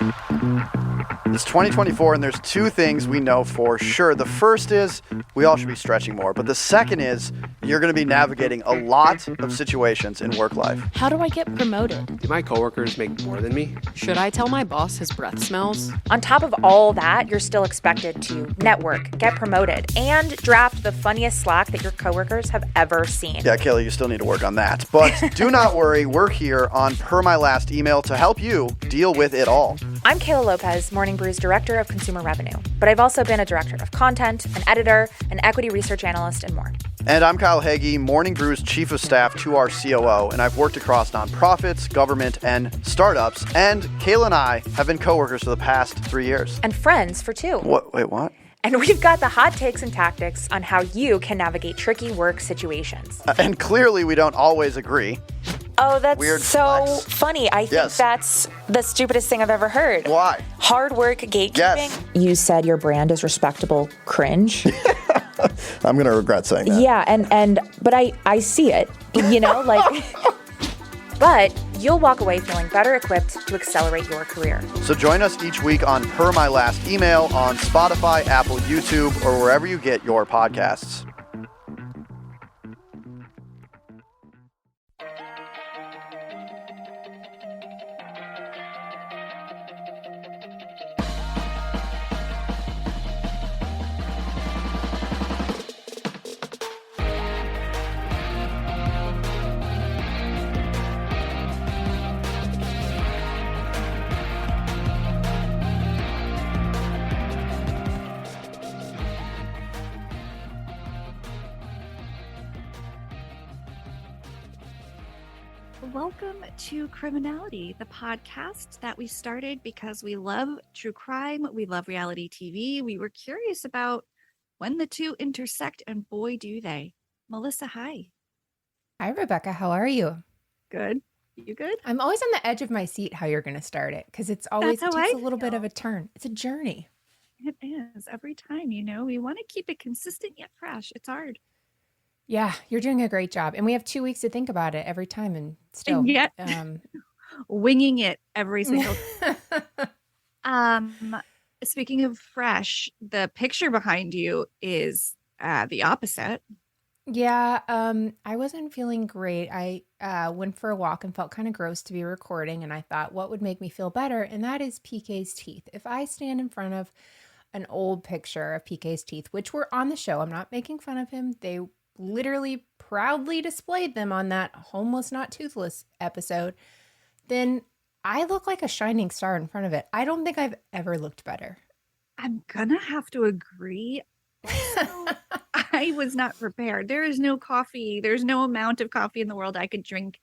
It's 2024, and there's two things we know for sure. The first is we all should be stretching more, but the second is you're going to be navigating a lot of situations in work life. How do I get promoted? Do my coworkers make more than me? Should I tell my boss his breath smells? On top of all that, you're still expected to network, get promoted, and draft the funniest Slack that your coworkers have ever seen. Yeah, Kayla, you still need to work on that. But do not worry, we're here on Per My Last Email to help you deal with it all. I'm Kayla Lopez, Morning Brew's Director of Consumer Revenue, but I've also been a Director of Content, an Editor, an Equity Research Analyst, and more. And I'm Kyle Hagee, Morning Brew's Chief of Staff to our COO, and I've worked across nonprofits, government, and startups, and Kayla and I have been coworkers for the past 3 years. And friends for 2. Wait, what? And we've got the hot takes and tactics on how you can navigate tricky work situations. And clearly we don't always agree. Oh, that's Weird so flex. funny. I think that's the stupidest thing I've ever heard. Why? Hard work gatekeeping. Yes. You said your brand is respectable cringe. I'm going to regret saying that. Yeah, but I see it, like, but you'll walk away feeling better equipped to accelerate your career. So join us each week on Per My Last Email on Spotify, Apple, YouTube, or wherever you get your podcasts. Welcome to Criminality, the podcast that we started because we love true crime, we love reality TV. We were curious about when the two intersect, and boy, do they. Melissa, hi. Hi, Rebekah. How are you? Good. You good? I'm always on the edge of my seat how you're going to start it because it's always That's how takes I a little bit feel. of a turn. It's a journey. It is. Every time, we want to keep it consistent yet fresh. It's hard. Yeah, you're doing a great job. And we have 2 weeks to think about it every time and still. And yet, winging it every single Speaking of fresh, the picture behind you is the opposite. Yeah, I wasn't feeling great. I went for a walk and felt kind of gross to be recording. And I thought, what would make me feel better? And that is PK's teeth. If I stand in front of an old picture of PK's teeth, which were on the show, I'm not making fun of him. They literally proudly displayed them on that Homeless Not Toothless episode, then I look like a shining star in front of it. I don't think I've ever looked better. I'm gonna have to agree. Also, I was not prepared. There is no coffee. There's no amount of coffee in the world I could drink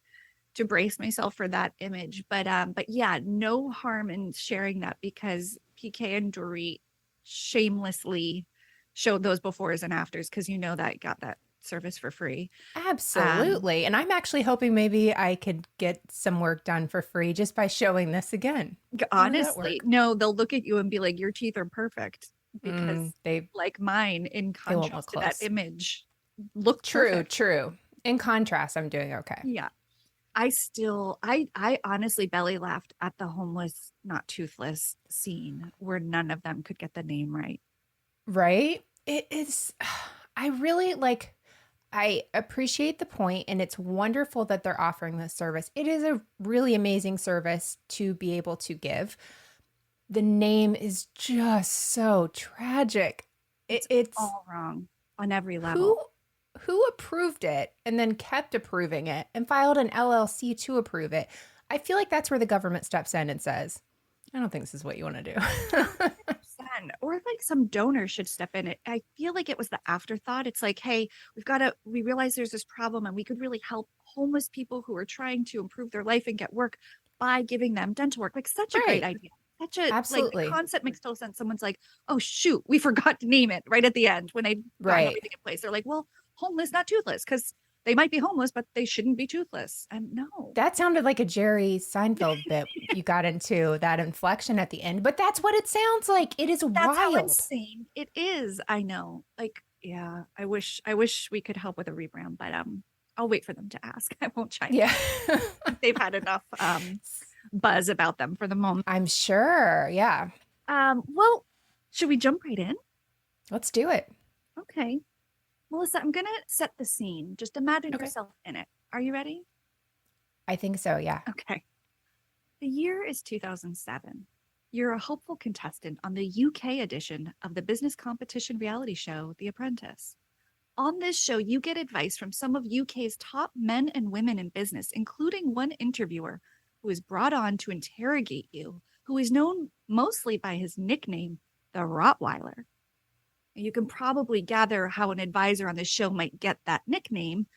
to brace myself for that image. But yeah, no harm in sharing that because PK and Dorit shamelessly showed those befores and afters because that got that service for free. Absolutely. And I'm actually hoping maybe I could get some work done for free just by showing this again. Honestly, no, they'll look at you and be like, your teeth are perfect because they like mine in contrast to that image look perfect. True. In contrast, I'm doing okay. Yeah. I honestly belly laughed at the Homeless Not Toothless scene where none of them could get the name right. Right? It is, I appreciate the point, and it's wonderful that they're offering this service. It is a really amazing service to be able to give. The name is just so tragic. It's all wrong on every level. Who approved it and then kept approving it and filed an LLC to approve it? I feel like that's where the government steps in and says, I don't think this is what you want to do. Or like some donor should step in. I feel like it was the afterthought. It's like, hey, we realize there's this problem and we could really help homeless people who are trying to improve their life and get work by giving them dental work. Like such a great idea. Absolutely. Like the concept makes total sense. Someone's like, oh shoot, we forgot to name it right at the end when they got everything in place. They're like, well, Homeless Not Toothless, because they might be homeless, but they shouldn't be toothless. And no. That sounded like a Jerry Seinfeld bit. You got into that inflection at the end, but that's what it sounds like. It is wild. That's how insane it is. I know. Like, yeah, I wish we could help with a rebrand, but I'll wait for them to ask. I won't chime in. Yeah. They've had enough buzz about them for the moment. I'm sure. Yeah. Well, should we jump right in? Let's do it. Okay. Melissa, I'm going to set the scene. Just imagine Okay. yourself in it. Are you ready? I think so. Yeah. Okay. The year is 2007. You're a hopeful contestant on the UK edition of the business competition reality show, The Apprentice. On this show, you get advice from some of UK's top men and women in business, including one interviewer who is brought on to interrogate you, who is known mostly by his nickname, the Rottweiler. You can probably gather how an advisor on this show might get that nickname.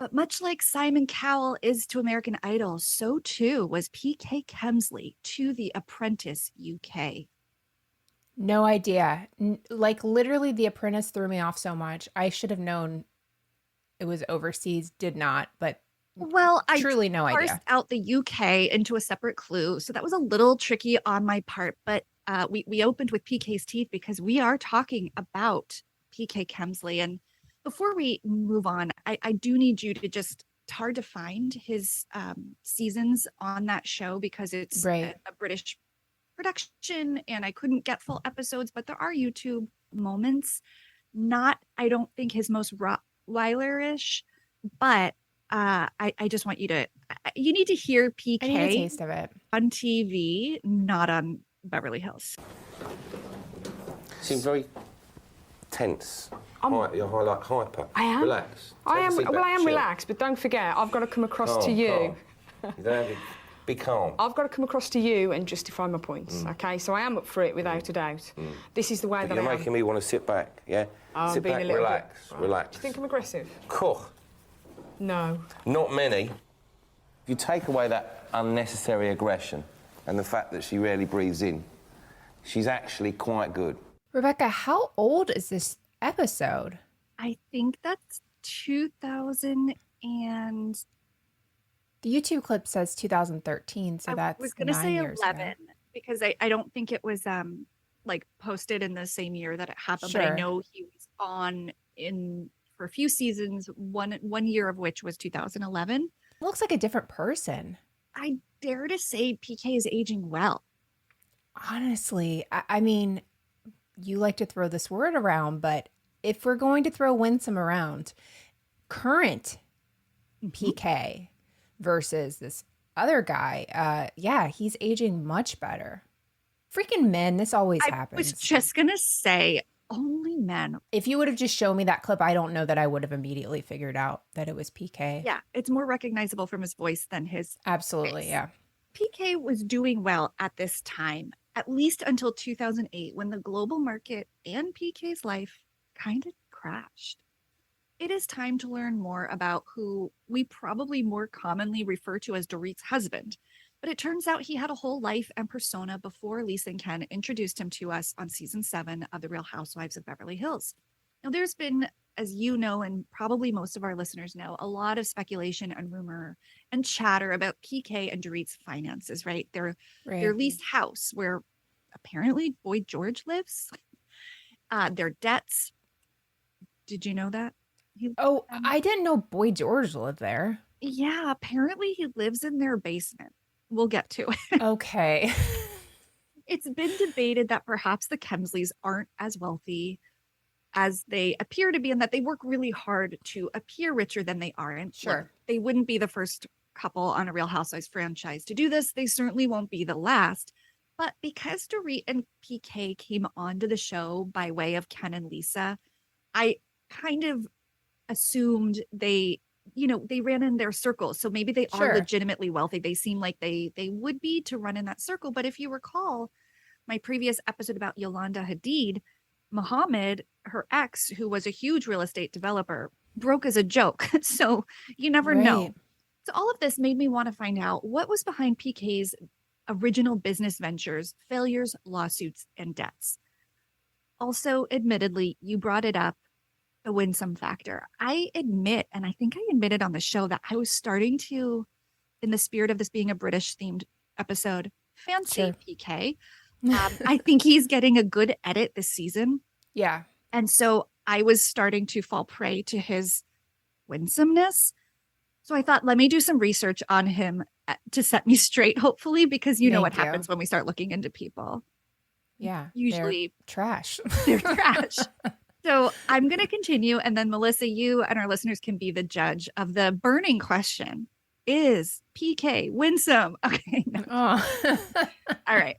But much like Simon Cowell is to American Idol, so too was PK Hemsley to The Apprentice UK. No idea. Like literally The Apprentice threw me off so much. I should have known it was overseas, did not, but Well, I truly no parsed idea. out the UK into a separate clue. So that was a little tricky on my part, but we opened with PK's teeth because we are talking about PK Hemsley. And before we move on, I do need you to just, it's hard to find his seasons on that show because it's Right. a British production and I couldn't get full episodes, but there are YouTube moments. Not, I don't think his most Rottweiler-ish, but I just want you to, you need to hear PK I need a taste of it. on TV, not on Beverly Hills. Seem very tense. You're like hyper. I am. Relax. I am. Take a seat Well, back, I am chill. relaxed, but don't forget, I've got to come across to you. Calm. You don't have to be calm. I've got to come across to you and justify my points. Okay, so I am up for it without a doubt. This is the way But that you're I am. making me want to sit back, yeah? I'm sit being back, a little relax, bit. relax. Do you think I'm aggressive? Cool. No. Not many. If you take away that unnecessary aggression and the fact that she rarely breathes in, she's actually quite good. Rebekah, how old is this episode? I think that's 2000 and The YouTube clip says 2013, so that's I was going to 9 say years 11 ago. because I don't think it was like posted in the same year that it happened, but I Sure. know he was on in for a few seasons, one year of which was 2011. Looks like a different person. I dare to say PK is aging well. Honestly, I mean, you like to throw this word around, but if we're going to throw Winsome around, current PK versus this other guy, yeah, he's aging much better. Freaking men, this always I happens. was just going to say only men. If you would have just shown me that clip, I don't know that I would have immediately figured out that it was PK. Yeah, it's more recognizable from his voice than his Absolutely, face. yeah. PK was doing well at this time, at least until 2008, when the global market and PK's life kind of crashed. It is time to learn more about who we probably more commonly refer to as Dorit's husband. But it turns out he had a whole life and persona before Lisa and Ken introduced him to us on season 7 of The Real Housewives of Beverly Hills. Now, there's been, as you know, and probably most of our listeners know, a lot of speculation and rumor and chatter about PK and Dorit's finances, right? Their leased house where apparently Boy George lives, their debts. Did you know that? Oh, I didn't know Boy George lived there. Yeah, apparently he lives in their basement. We'll get to it. Okay. It's been debated that perhaps the Kemsleys aren't as wealthy as they appear to be, and that they work really hard to appear richer than they are. And Sure. look, they wouldn't be the first couple on a Real Housewives franchise to do this. They certainly won't be the last. But because Dorit and PK came onto the show by way of Ken and Lisa, I kind of assumed they ran in their circles. So maybe they Sure. are legitimately wealthy. They seem like they would be to run in that circle. But if you recall my previous episode about Yolanda Hadid, Mohammed, her ex, who was a huge real estate developer, broke as a joke. So you never know. Right. So all of this made me want to find out what was behind PK's original business ventures, failures, lawsuits, and debts. Also, admittedly, you brought it up, the Winsome factor. I admit, and I think I admitted on the show, that I was starting to, in the spirit of this being a British themed episode, fancy Sure. PK. I think he's getting a good edit this season. So I thought, let me do some research on him to set me straight, hopefully, because you know what Thank you. happens when we start looking into people. Yeah. Usually they're trash. they're trash. So I'm going to continue. And then, Melissa, you and our listeners can be the judge of the burning question. Is PK Winsome? Okay. No. Oh. All right.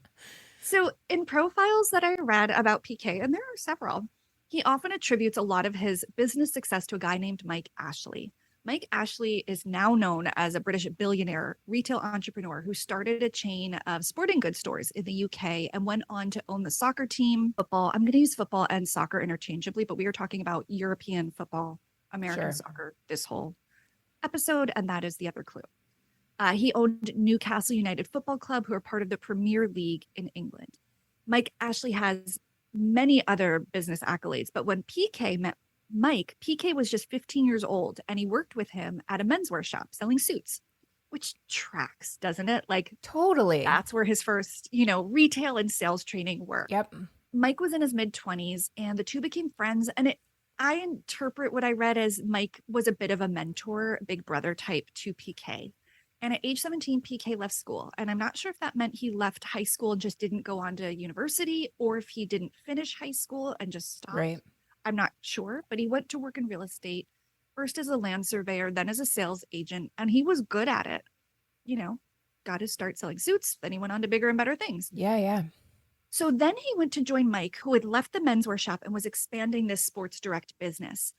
So in profiles that I read about PK, and there are several, he often attributes a lot of his business success to a guy named Mike Ashley. Mike Ashley is now known as a British billionaire retail entrepreneur who started a chain of sporting goods stores in the UK and went on to own the soccer team, football. I'm going to use football and soccer interchangeably, but we are talking about European football, American soccer this whole episode, and that is the other clue. He owned Newcastle United Football Club, who are part of the Premier League in England. Mike Ashley has many other business accolades, but when PK met Mike, PK was just 15 years old, and he worked with him at a menswear shop selling suits, which tracks, doesn't it? Like, Totally. that's where his first, retail and sales training were. Yep. Mike was in his mid-20s, and the two became friends, and I interpret what I read as Mike was a bit of a mentor, big brother type to PK. And at age 17, PK left school. And I'm not sure if that meant he left high school and just didn't go on to university, or if he didn't finish high school and just stopped. Right. I'm not sure, but he went to work in real estate, first as a land surveyor, then as a sales agent, and he was good at it. Got his start selling suits, then he went on to bigger and better things. Yeah, yeah. So then he went to join Mike, who had left the menswear shop and was expanding this Sports Direct business.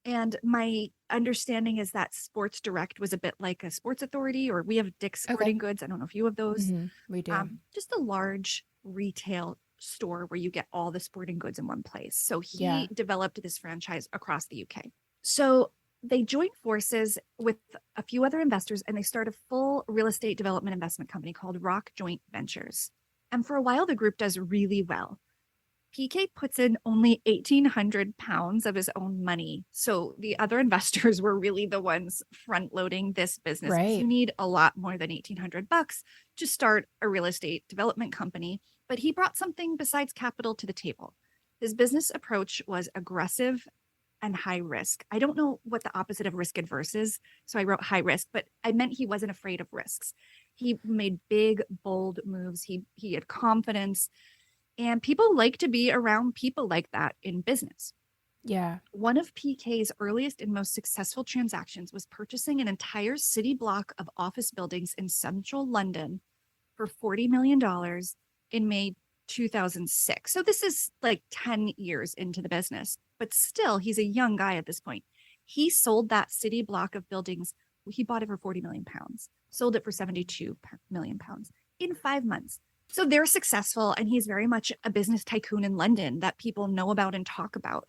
And my understanding is that Sports Direct was a bit like a Sports Authority, or we have Dick's Sporting Goods. I don't know if you have those. We do. Just a large retail store where you get all the sporting goods in one place. So he developed this franchise across the UK. So they joined forces with a few other investors, and they started a full real estate development investment company called RHOBH Ventures. And for a while, the group does really well. PK puts in only 1,800 pounds of his own money. So the other investors were really the ones front loading this business. Right. You need a lot more than 1,800 bucks to start a real estate development company. But he brought something besides capital to the table. His business approach was aggressive and high risk. I don't know what the opposite of risk adverse is, so I wrote high risk, but I meant he wasn't afraid of risks. He made big, bold moves. He had confidence. And people like to be around people like that in business. Yeah. One of PK's earliest and most successful transactions was purchasing an entire city block of office buildings in central London for $40 million in May 2006. So this is like 10 years into the business, but still he's a young guy at this point. He sold that city block of buildings. He bought it for 40 million pounds, sold it for 72 million pounds in 5 months. So they're successful, and he's very much a business tycoon in London that people know about and talk about.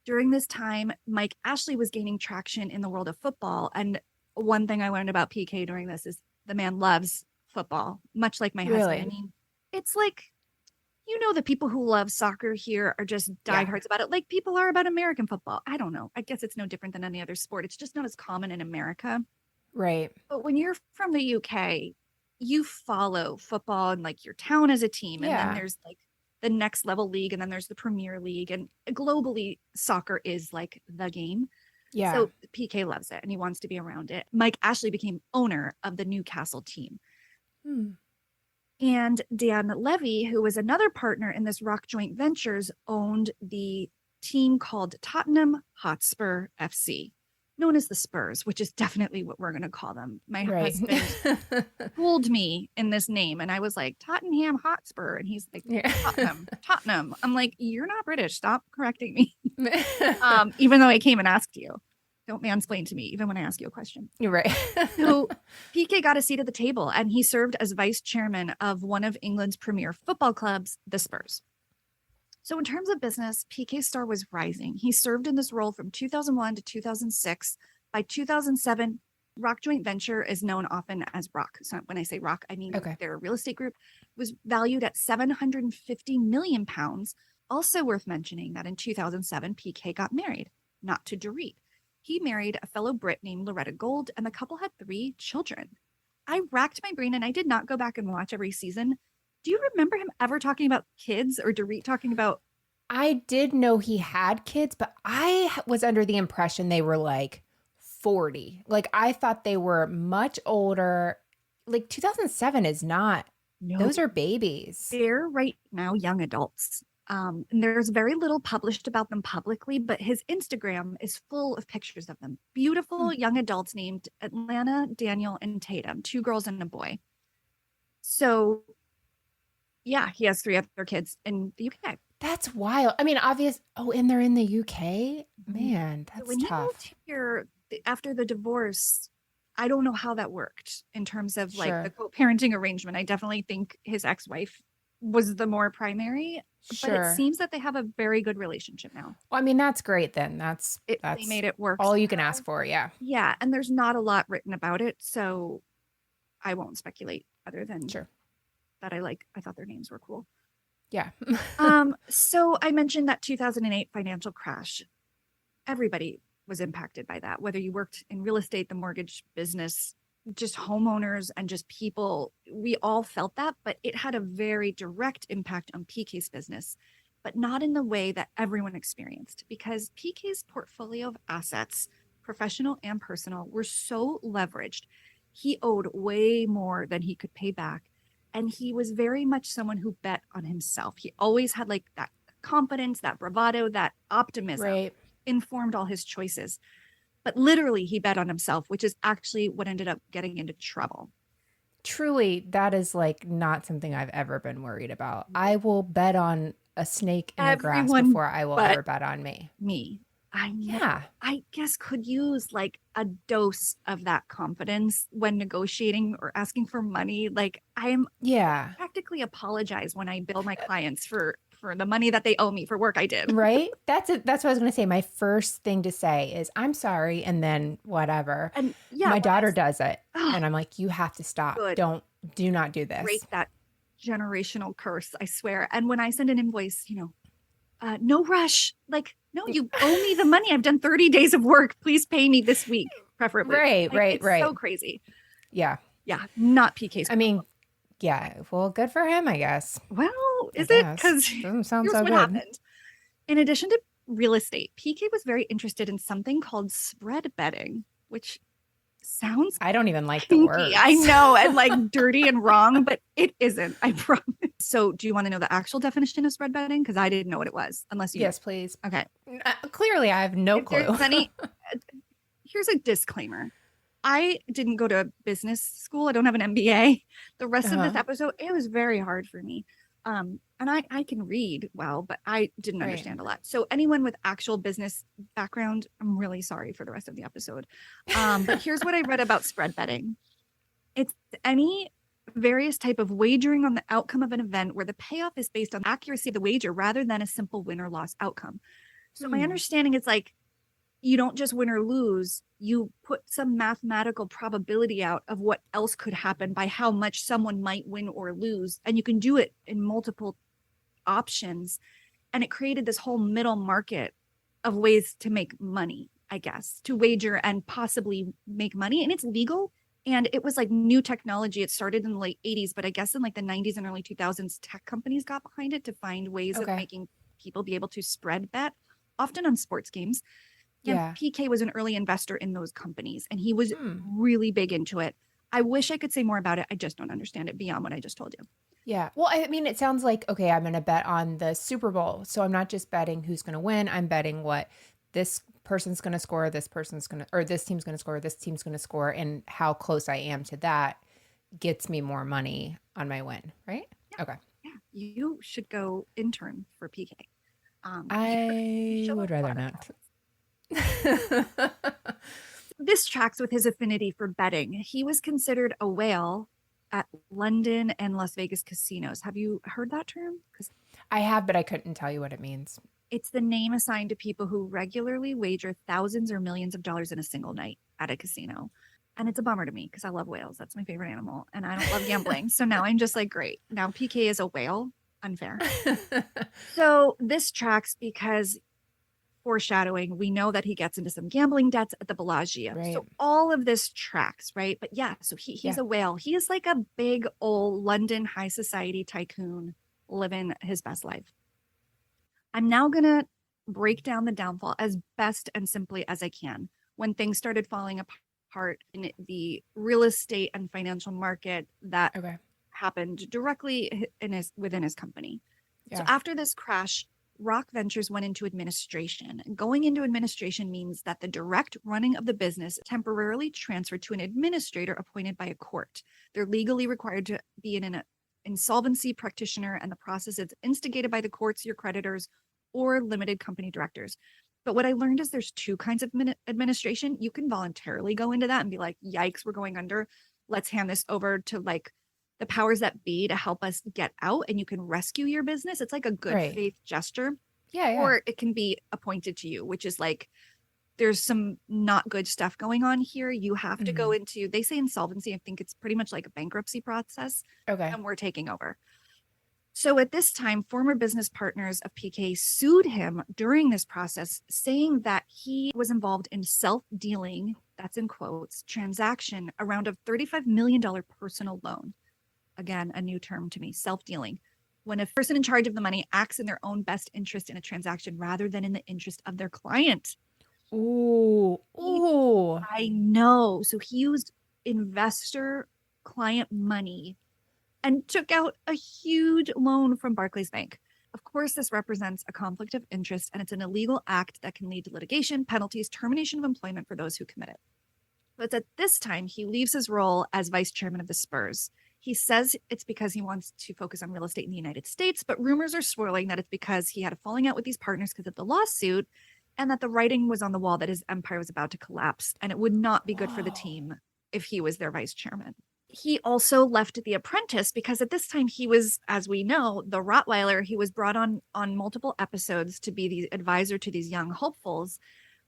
During this time, Mike Ashley was gaining traction in the world of football. And one thing I learned about PK during this is the man loves football, much like my husband. I mean, it's like, the people who love soccer here are just diehards about it, like people are about American football. I don't know. I guess it's no different than any other sport. It's just not as common in America. Right. But when you're from the UK, you follow football and like your town as a team. And then there's like the next level league, and then there's the Premier League, and globally soccer is like the game. Yeah. So PK loves it and he wants to be around it. Mike Ashley became owner of the Newcastle team. And Dan Levy, who was another partner in this RHOBH Ventures, owned the team called Tottenham Hotspur FC, known as the Spurs, which is definitely what we're going to call them. My husband fooled me in this name, and I was like, Tottenham Hotspur, and he's like, Tottenham. I'm like, you're not British. Stop correcting me. Even though I came and asked you. Don't mansplain to me, even when I ask you a question. You're right. So PK got a seat at the table, and he served as vice chairman of one of England's premier football clubs, the Spurs. So in terms of business, PK's star was rising. He served in this role from 2001 to 2006. By 2007, RHOBH Venture is known often as RHOBH. So when I say RHOBH, I mean their real estate group was valued at 750 million pounds. Also worth mentioning that in 2007, PK got married, not to Dorit. He married a fellow Brit named Loretta Gold, and the couple had 3 children. I racked my brain, and I did not go back and watch every season. Do you remember him ever talking about kids, or Dorit talking about? I did know he had kids, but I was under the impression they were like 40. Like I thought they were much older. Like 2007 is not, those are babies. They're right now young adults. And there's very little published about them publicly, but his Instagram is full of pictures of them. Beautiful young adults named Atlanta, Daniel, and Tatum, 2 girls and a boy. So yeah, he has 3 other kids in the UK. That's wild. I mean, obvious. Oh, and they're in the UK? Man, that's when tough. he moved here after the divorce, I don't know how that worked in terms of like the co-parenting arrangement. I definitely think his ex-wife was the more primary, but it seems that they have a very good relationship now. Well, I mean, that's great then. That's they made it work. All you can ask for, yeah. Yeah, and there's not a lot written about it, so I won't speculate other than that I thought their names were cool. Yeah. So I mentioned that 2008 financial crash. Everybody was impacted by that, whether you worked in real estate, the mortgage business, just homeowners and just people. We all felt that, but it had a very direct impact on PK's business, but not in the way that everyone experienced, because PK's portfolio of assets, professional and personal, were so leveraged. He owed way more than he could pay back. And he was very much someone who bet on himself. He always had like that confidence, that bravado, that optimism informed all his choices. But literally he bet on himself, which is actually what ended up getting into trouble. Truly, that is like not something I've ever been worried about. I will bet on a snake in the grass before I will ever bet on me. I guess could use like a dose of that confidence when negotiating or asking for money. Like I practically apologize when I bill my clients for the money that they owe me for work I did. Right? That's what I was going to say. My first thing to say is I'm sorry, and then whatever. And my daughter does it, and I'm like, you have to stop. Do not do this. Break that generational curse, I swear. And when I send an invoice, no rush. Like, no, you owe me the money. I've done 30 days of work. Please pay me this week, preferably. Right. So crazy. Yeah. Yeah. Not PK's. I mean, yeah. Well, good for him, I guess. Well, is it? Because doesn't sound here's so what good. happened. In addition to real estate, PK was very interested in something called spread betting, which sounds I don't even like kinky. the word. I know, and like dirty and wrong, but it isn't. I promise. So, do you want to know the actual definition of spread betting? Because I didn't know what it was, unless you. Yes, please. Okay. Clearly, I have no clue. Here's a disclaimer. I didn't go to business school. I don't have an MBA. The rest of this episode, it was very hard for me. And I can read well, but I didn't understand a lot. So anyone with actual business background, I'm really sorry for the rest of the episode. But here's what I read about spread betting. It's any various type of wagering on the outcome of an event where the payoff is based on accuracy of the wager rather than a simple win or loss outcome. So my understanding is like, you don't just win or lose, you put some mathematical probability out of what else could happen by how much someone might win or lose. And you can do it in multiple options. And it created this whole middle market of ways to make money, I guess, to wager and possibly make money. And it's legal. And it was like new technology. It started in the late 80s, but I guess in like the 90s and early 2000s, tech companies got behind it to find ways of making people be able to spread bet, often on sports games. And PK was an early investor in those companies, and he was really big into it. I wish I could say more about it. I just don't understand it beyond what I just told you. Yeah. Well, I mean, it sounds like, okay, I'm going to bet on the Super Bowl. So I'm not just betting who's going to win. I'm betting what this person's going to score, this person's going to, or this team's going to score, this team's going to score, and how close I am to that gets me more money on my win, right? Yeah. Okay. Yeah. You should go intern for PK. I would rather not. This tracks with his affinity for betting. He was considered a whale at London and Las Vegas casinos. Have you heard that term? I have, but I couldn't tell you what it means. It's the name assigned to people who regularly wager thousands or millions of dollars in a single night at a casino. And it's a bummer to me because I love whales. That's my favorite animal. And I don't love gambling. So now I'm just like, great. Now PK is a whale. Unfair. So this tracks because foreshadowing, we know that he gets into some gambling debts at the Bellagio. Right. So all of this tracks, right? But yeah, so he's a whale. He is like a big old London high society tycoon living his best life. I'm now going to break down the downfall as best and simply as I can. when things started falling apart in the real estate and financial market that happened directly within his company. Yeah. So after this crash, RHOBH Ventures went into administration. Going into administration means that the direct running of the business temporarily transferred to an administrator appointed by a court. They're legally required to be an insolvency practitioner, and the process is instigated by the courts, your creditors, or limited company directors. But what I learned is there's two kinds of administration. You can voluntarily go into that and be like, yikes, we're going under. Let's hand this over to like the powers that be to help us get out, and you can rescue your business. It's like a good faith gesture. Yeah. Or it can be appointed to you, which is like, there's some not good stuff going on here. You have to go into, they say insolvency. I think it's pretty much like a bankruptcy process. Okay. And we're taking over. So at this time, former business partners of PK sued him during this process, saying that he was involved in self-dealing, that's in quotes, transaction around a $35 million personal loan. Again, a new term to me, self-dealing. When a person in charge of the money acts in their own best interest in a transaction rather than in the interest of their client. Ooh. I know. So he used investor client money and took out a huge loan from Barclays Bank. Of course, this represents a conflict of interest, and it's an illegal act that can lead to litigation, penalties, termination of employment for those who commit it. But at this time, he leaves his role as vice chairman of the Spurs. He says it's because he wants to focus on real estate in the United States, but rumors are swirling that it's because he had a falling out with these partners because of the lawsuit, and that the writing was on the wall that his empire was about to collapse, and it would not be good for the team if he was their vice chairman. He also left The Apprentice because at this time he was, as we know, the Rottweiler. He was brought on multiple episodes to be the advisor to these young hopefuls,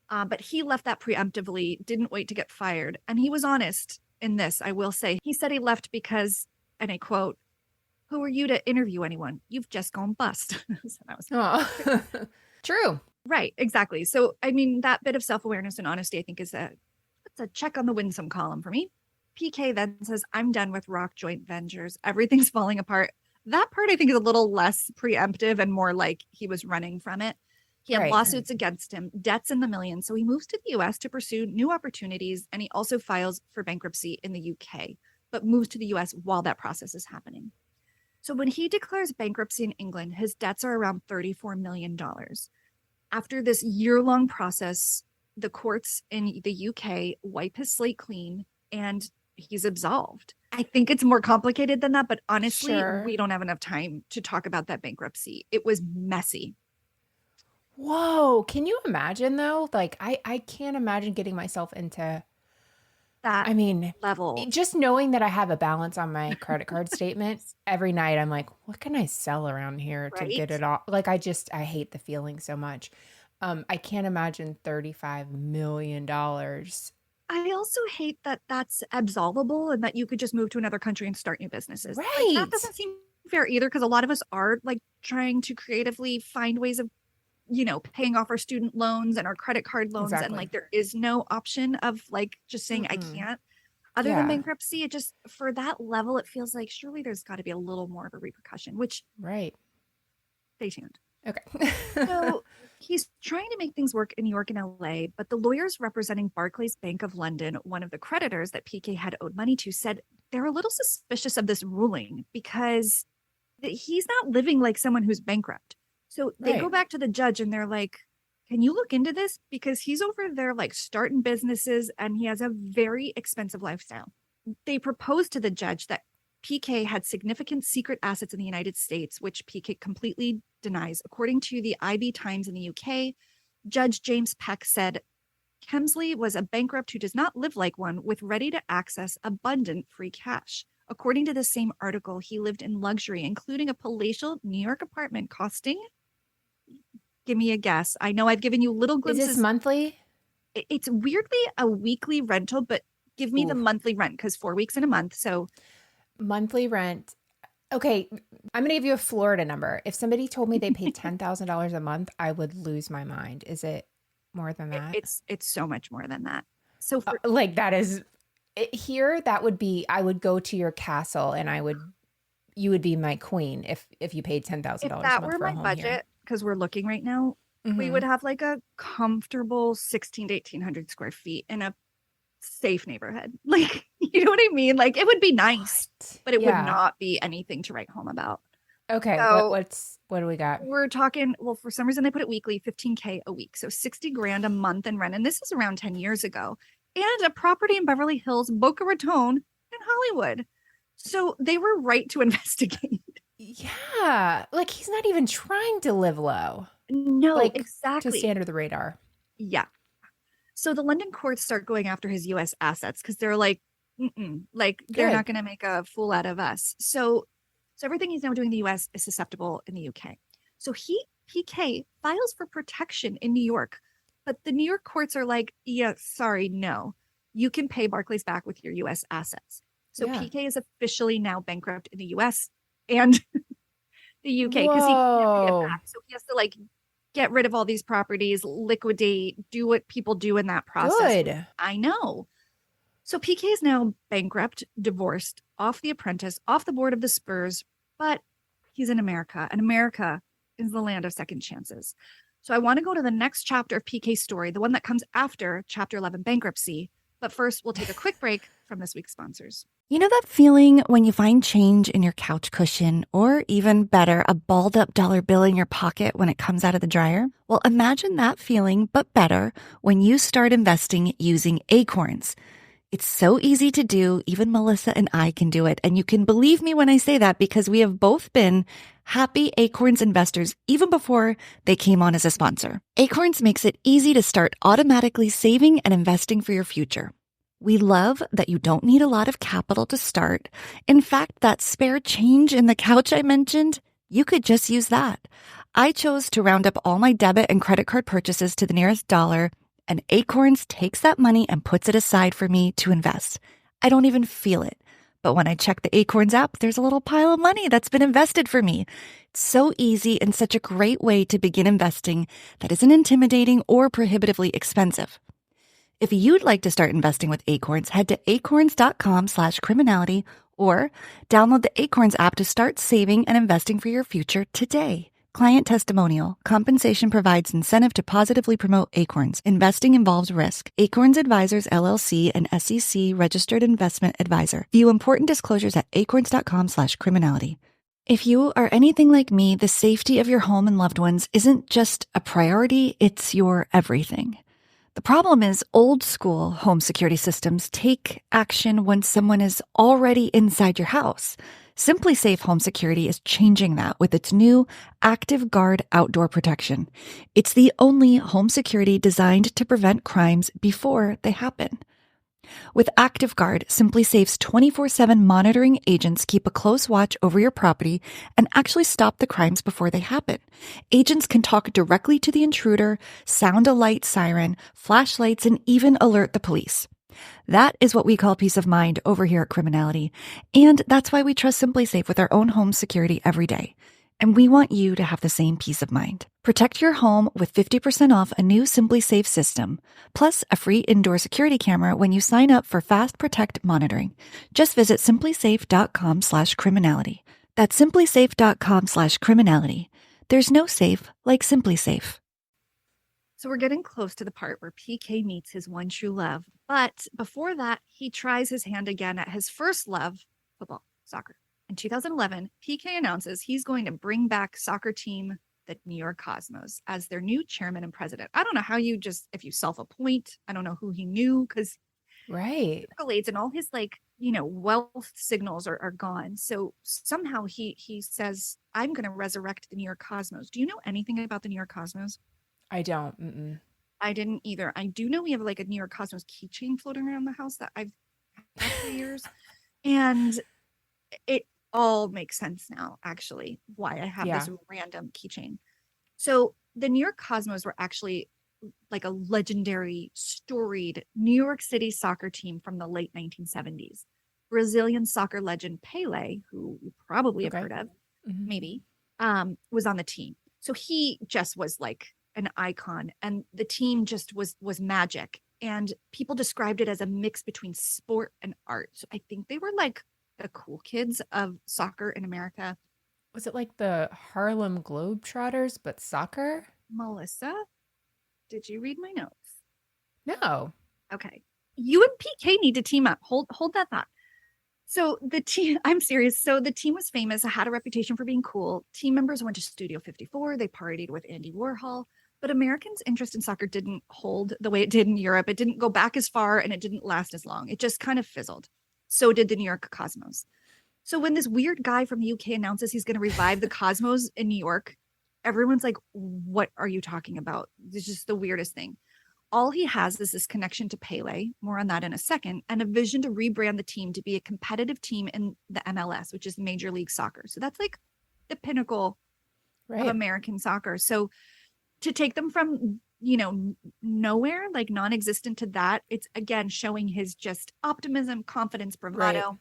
but he left that preemptively, didn't wait to get fired, and he was honest in this, I will say. He said he left because, and I quote, "Who are you to interview anyone? You've just gone bust." So that was True. Right, exactly. So, I mean, that bit of self-awareness and honesty, I think, it's a check on the Winsome column for me. PK then says, "I'm done with RHOBH joint ventures. Everything's falling apart." That part, I think, is a little less preemptive and more like he was running from it. He had lawsuits against him, debts in the millions. So he moves to the US to pursue new opportunities, and he also files for bankruptcy in the UK, but moves to the US while that process is happening. So when he declares bankruptcy in England, his debts are around $34 million. After this year-long process, the courts in the UK wipe his slate clean, and he's absolved. I think it's more complicated than that, but honestly, we don't have enough time to talk about that bankruptcy. It was messy. Whoa. Can you imagine though? Like I can't imagine getting myself into that level. Just knowing that I have a balance on my credit card statement every night, I'm like, what can I sell around here to get it all? Like, I hate the feeling so much. I can't imagine $35 million. I also hate that that's absolvable and that you could just move to another country and start new businesses. Right. Like, that doesn't seem fair either, because a lot of us are like trying to creatively find ways of, paying off our student loans and our credit card loans. And like, there is no option of like just saying I can't other than bankruptcy. It just, for that level, it feels like surely there's got to be a little more of a repercussion, which stay tuned. Okay. So he's trying to make things work in New York and LA, but the lawyers representing Barclays Bank of London, one of the creditors that PK had owed money to, said they're a little suspicious of this ruling because he's not living like someone who's bankrupt. So they go back to the judge and they're like, can you look into this? Because he's over there like starting businesses and he has a very expensive lifestyle. They proposed to the judge that PK had significant secret assets in the United States, which PK completely denies. According to the IB Times in the UK, Judge James Peck said, Kemsley was a bankrupt who does not live like one, with ready-to-access abundant free cash. According to the same article, he lived in luxury, including a palatial New York apartment costing, give me a guess. I know I've given you little glimpses. Is this monthly? It's weirdly a weekly rental, but give me the monthly rent, because 4 weeks in a month. So monthly rent. Okay, I'm going to give you a Florida number. If somebody told me they paid $10,000 a month, I would lose my mind. Is it more than that? It's so much more than that. So for, that is here, that would be, I would go to your castle and you would be my queen if you paid $10,000 a month. If that were my budget, because we're looking right now, we would have like a comfortable 16 to 1800 square feet in a safe neighborhood. Like, you know what I mean? Like, it would be nice, but it would not be anything to write home about. Okay. So What do we got? we're talking, well, for some reason they put it weekly, 15K a week. So 60 grand a month in rent. And this is around 10 years ago. And a property in Beverly Hills, Boca Raton, and Hollywood. So they were right to investigate. Yeah. Like, he's not even trying to live low. No, Like, exactly. to stay under the radar. Yeah. So the London courts start going after his U.S. assets because they're like, like, they're not going to make a fool out of us. So everything he's now doing in the U.S. is susceptible in the U.K. So PK files for protection in New York, but the New York courts are like, yeah, sorry, no. You can pay Barclays back with your U.S. assets. So PK is officially now bankrupt in the U.S. and the U.K. because he can't pay it back. So he has to like get rid of all these properties, liquidate, do what people do in that process. Good. I know. So PK is now bankrupt, divorced, off The Apprentice, off the board of the Spurs, but he's in America, and America is the land of second chances. So I want to go to the next chapter of PK's story, the one that comes after Chapter 11, bankruptcy. But first, we'll take a quick break from this week's sponsors. You know that feeling when you find change in your couch cushion, or even better, a balled up dollar bill in your pocket when it comes out of the dryer? Well, imagine that feeling, but better, when you start investing using Acorns. It's so easy to do. Even Melissa and I can do it. And you can believe me when I say that because we have both been happy Acorns investors even before they came on as a sponsor. Acorns makes it easy to start automatically saving and investing for your future. We love that you don't need a lot of capital to start. In fact, that spare change in the couch I mentioned, you could just use that. I chose to round up all my debit and credit card purchases to the nearest dollar, and Acorns takes that money and puts it aside for me to invest. I don't even feel it. But when I check the Acorns app, there's a little pile of money that's been invested for me. It's so easy and such a great way to begin investing that isn't intimidating or prohibitively expensive. If you'd like to start investing with Acorns, head to acorns.com/criminality or download the Acorns app to start saving and investing for your future today. Client testimonial. Compensation provides incentive to positively promote Acorns. Investing involves risk. Acorns Advisors, LLC, an SEC registered investment advisor. View important disclosures at acorns.com/criminality. If you are anything like me, the safety of your home and loved ones isn't just a priority, it's your everything. The problem is old school home security systems take action when someone is already inside your house. Simply Safe Home Security is changing that with its new Active Guard outdoor protection. It's the only home security designed to prevent crimes before they happen. With Active Guard, Simply Safe's 24/7 monitoring agents keep a close watch over your property and actually stop the crimes before they happen. Agents can talk directly to the intruder, sound a light siren, flash lights, and even alert the police. That is what we call peace of mind over here at Criminality. And that's why we trust Simply Safe with our own home security every day. And we want you to have the same peace of mind. Protect your home with 50% off a new Simply Safe system, plus a free indoor security camera when you sign up for Fast Protect monitoring. Just visit simplysafe.com/criminality. That's simplysafe.com/criminality. There's no safe like Simply Safe. So we're getting close to the part where PK meets his one true love. But before that, he tries his hand again at his first love, football, soccer. In 2011, PK announces he's going to bring back soccer team, the New York Cosmos, as their new chairman and president. I don't know how you just, if you self-appoint, I don't know who he knew because accolades and all his wealth signals are gone. So somehow he says, I'm going to resurrect the New York Cosmos. Do you know anything about the New York Cosmos? I don't. Mm-mm. I didn't either. I do know we have like a New York Cosmos keychain floating around the house that I've had for years. And it all makes sense now, actually, why I have this random keychain. So the New York Cosmos were actually like a legendary, storied New York City soccer team from the late 1970s. Brazilian soccer legend Pele, who you probably have heard of, maybe, was on the team. So he just was like an icon, and the team just was magic. And people described it as a mix between sport and art. So I think they were like the cool kids of soccer in America. Was it like the Harlem Globetrotters, but soccer? Melissa, did you read my notes? No. Okay. You and PK need to team up. Hold that thought. So the team, I'm serious. So the team was famous, had a reputation for being cool. Team members went to Studio 54. They partied with Andy Warhol. But Americans' interest in soccer didn't hold the way it did in Europe. It didn't go back as far and it didn't last as long. It just kind of fizzled. So did the New York Cosmos. So when this weird guy from the UK announces he's going to revive the Cosmos in New York, everyone's like, what are you talking about? It's just the weirdest thing. All he has is this connection to Pele, more on that in a second, and a vision to rebrand the team to be a competitive team in the MLS, which is Major League Soccer. So that's like the pinnacle of American soccer. So to take them from, nowhere, like non-existent to that, it's again showing his just optimism, confidence, bravado. Right.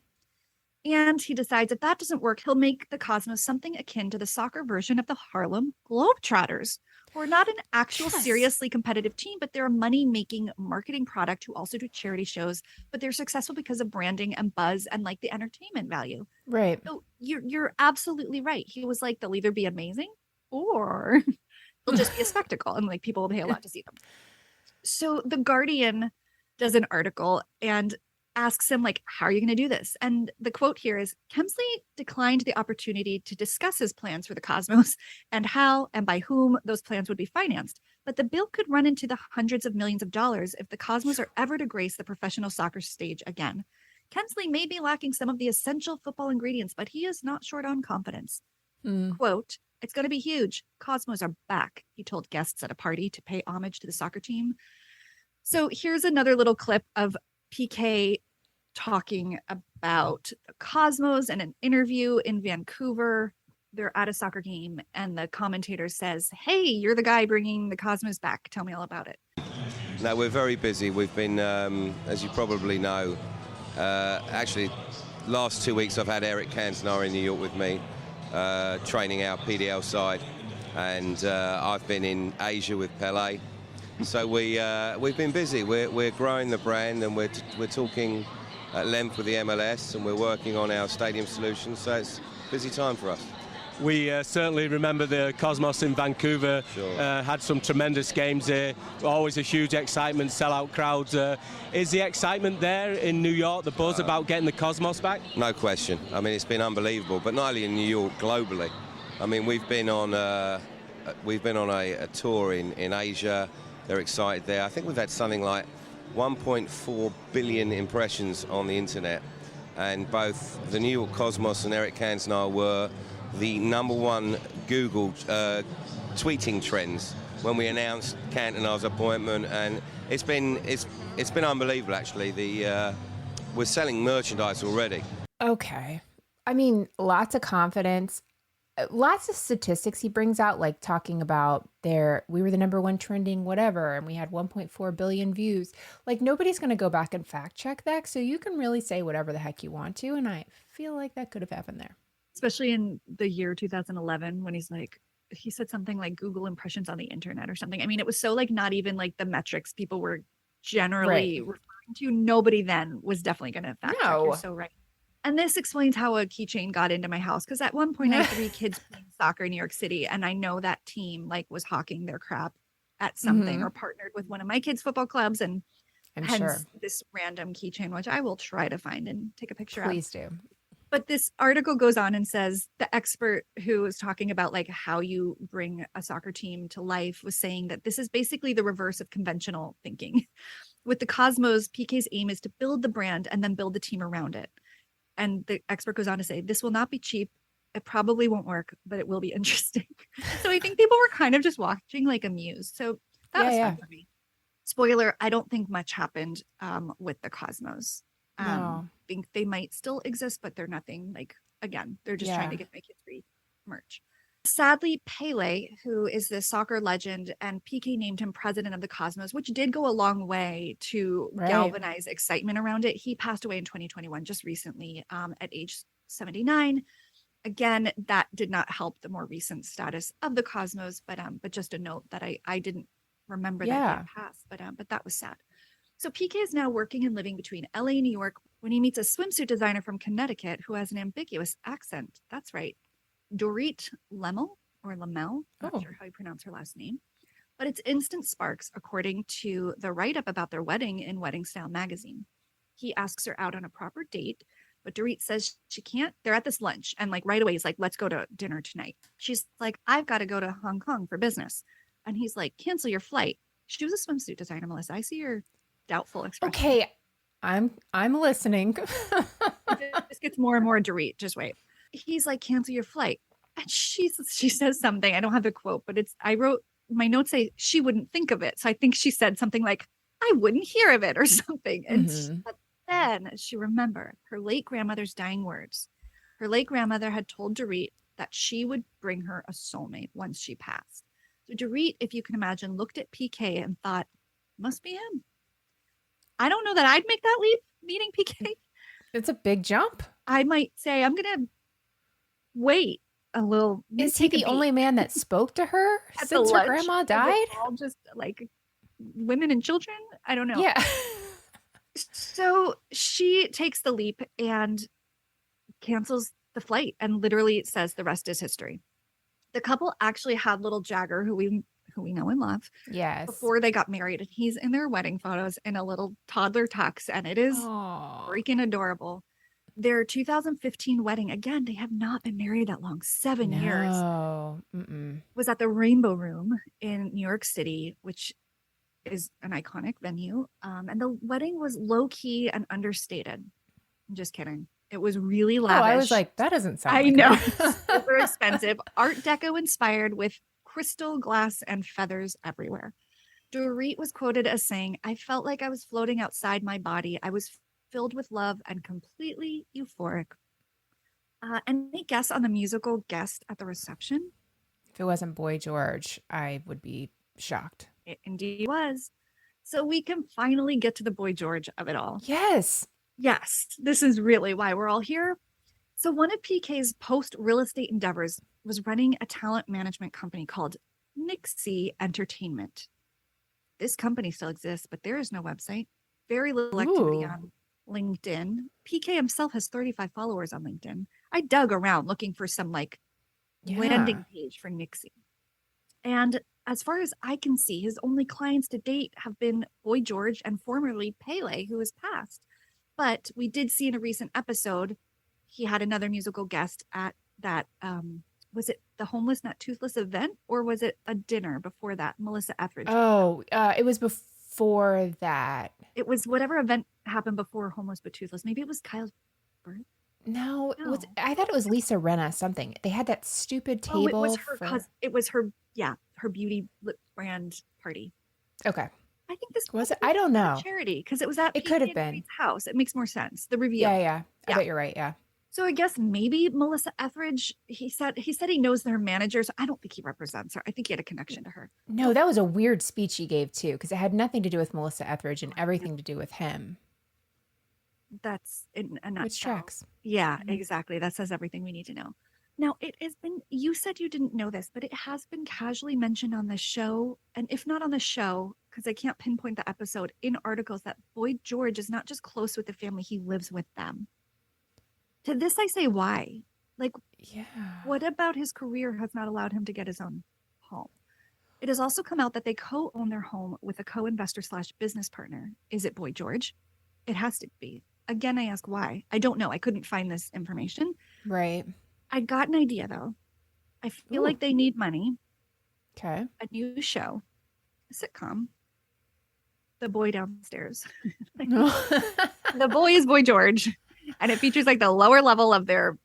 And he decides if that doesn't work, he'll make the Cosmos something akin to the soccer version of the Harlem Globetrotters, who are not an actual seriously competitive team, but they're a money-making marketing product who also do charity shows, but they're successful because of branding and buzz and like the entertainment value. Right. So you're absolutely right. He was like, they'll either be amazing or they'll just be a spectacle and like people will pay a lot to see them. So The Guardian does an article and asks him, like, how are you going to do this? And the quote here is, Kemsley declined the opportunity to discuss his plans for the Cosmos and how and by whom those plans would be financed. But the bill could run into the hundreds of millions of dollars if the Cosmos are ever to grace the professional soccer stage again. Kemsley may be lacking some of the essential football ingredients, but he is not short on confidence. Quote, it's going to be huge. Cosmos are back, he told guests at a party to pay homage to the soccer team. So here's another little clip of PK talking about the Cosmos in an interview in Vancouver. They're at a soccer game and the commentator says, hey, you're the guy bringing the Cosmos back. Tell me all about it. No, we're very busy. We've been, as you probably know, actually, last 2 weeks I've had Eric Cantona in New York with me, training our PDL side, and I've been in Asia with Pele. So we've been busy. We're growing the brand, and we're talking at length with the MLS, and we're working on our stadium solutions. So it's a busy time for us. We certainly remember the Cosmos in Vancouver. Sure. Had some tremendous games there. Always a huge excitement, sellout crowds. Is the excitement there in New York, the buzz about getting the Cosmos back? No question. I mean, it's been unbelievable, but not only in New York, globally. I mean, we've been on a tour in Asia. They're excited there. I think we've had something like 1.4 billion impressions on the internet, and both the New York Cosmos and Eric Cantona were the #1 Google tweeting trends when we announced Cantona's appointment, and it's been unbelievable actually. We're selling merchandise already. Okay. I mean, lots of confidence. Lots of statistics he brings out, like talking about we were the #1 trending whatever, and we had 1.4 billion views. Like, nobody's going to go back and fact check that, so you can really say whatever the heck you want to, and I feel like that could have happened there. Especially in the year 2011 when he said something like Google impressions on the internet or something. I mean, it was so like not even like the metrics people were generally referring to. Nobody then was definitely going to fact check. You're so right. And this explains how a keychain got into my house, because at one point I had 3 kids playing soccer in New York City, and I know that team like was hawking their crap at something or partnered with one of my kids' football clubs, and hence this random keychain, which I will try to find and take a picture of. Please do. But this article goes on and says the expert who was talking about like how you bring a soccer team to life was saying that this is basically the reverse of conventional thinking. With the Cosmos, PK's aim is to build the brand and then build the team around it. And the expert goes on to say, this will not be cheap. It probably won't work, but it will be interesting. So I think people were kind of just watching like amused. So that was fun for me. Spoiler, I don't think much happened with the Cosmos. I think they might still exist, but they're nothing like, again, they're just trying to get my kids free merch. Sadly, Pele, who is the soccer legend, and PK named him president of the Cosmos, which did go a long way to galvanize excitement around it. He passed away in 2021, just recently, at age 79. Again, that did not help the more recent status of the Cosmos, but just a note that I didn't remember that he had passed, but that was sad. So PK is now working and living between LA and New York when he meets a swimsuit designer from Connecticut who has an ambiguous accent. That's right. Dorit Lemel, not sure how you pronounce her last name. But it's instant sparks, according to the write-up about their wedding in Wedding Style magazine. He asks her out on a proper date, but Dorit says she can't. They're at this lunch, and like right away, he's like, let's go to dinner tonight. She's like, I've got to go to Hong Kong for business. And he's like, cancel your flight. She was a swimsuit designer, Melissa. I see your doubtful expression. Okay, I'm listening. This gets more and more Dorit. Just wait. He's like, cancel your flight. And she says something. I don't have the quote, but I wrote, my notes say she wouldn't think of it. So I think she said something like, I wouldn't hear of it or something. And but then she remembered her late grandmother's dying words. Her late grandmother had told Dorit that she would bring her a soulmate once she passed. So Dorit, if you can imagine, looked at PK and thought, must be him. I don't know that I'd make that leap meeting PK. It's a big jump. I might say, I'm going to wait a little. Is he the only man that spoke to her since her grandma died? All just like women and children? I don't know. Yeah. So she takes the leap and cancels the flight, and literally it says the rest is history. The couple actually had little Jagger, who we know and love. Yes. Before they got married, and he's in their wedding photos in a little toddler tux, and it is freaking adorable. Their 2015 wedding, again, they have not been married that long, 7 years. Was at the Rainbow Room in New York City, which is an iconic venue. And the wedding was low key and understated. I'm just kidding. It was really lavish. Oh, I was like, that doesn't sound. I like know. it. Super expensive. Art Deco inspired with crystal glass and feathers everywhere. Dorit was quoted as saying, I felt like I was floating outside my body. I was filled with love and completely euphoric. Any guess on the musical guest at the reception? If it wasn't Boy George, I would be shocked. It indeed was. So we can finally get to the Boy George of it all. Yes. Yes. This is really why we're all here. So one of PK's post-real estate endeavors was running a talent management company called Nixie Entertainment. This company still exists, but there is no website. Very little activity on LinkedIn. PK himself has 35 followers on LinkedIn. I dug around looking for some landing page for Nixie. And as far as I can see, his only clients to date have been Boy George and formerly Pele, who has passed. But we did see in a recent episode, he had another musical guest at that, was it the Homeless Not Toothless event, or was it a dinner before that? Melissa Etheridge. Oh, it was before that. It was whatever event happened before Homeless But Toothless. Maybe it was Kyle's birth. No, I thought it was Lisa Rinna something. They had that stupid table. Oh, it was her cousin. It was her beauty lip brand party. Okay. I think this was it. I don't know. Charity, because it was at it could have been house. It makes more sense. The review. Yeah. I bet you're right. Yeah. So I guess maybe Melissa Etheridge. He said he knows their manager. So I don't think he represents her. I think he had a connection to her. No, that was a weird speech he gave too, because it had nothing to do with Melissa Etheridge and everything to do with him. That's in a nutshell. Which tracks. Yeah, exactly. That says everything we need to know. Now, it has been, you said you didn't know this, but it has been casually mentioned on the show, and if not on the show, because I can't pinpoint the episode, in articles that Boy George is not just close with the family, he lives with them. To this, I say, why? What about his career has not allowed him to get his own home? It has also come out that they co-own their home with a co-investor / business partner. Is it Boy George? It has to be. Again, I ask why. I don't know. I couldn't find this information. Right. I got an idea, though. I feel like they need money. Okay. A new show, a sitcom. The Boy Downstairs. The boy is Boy George. And it features the lower level of their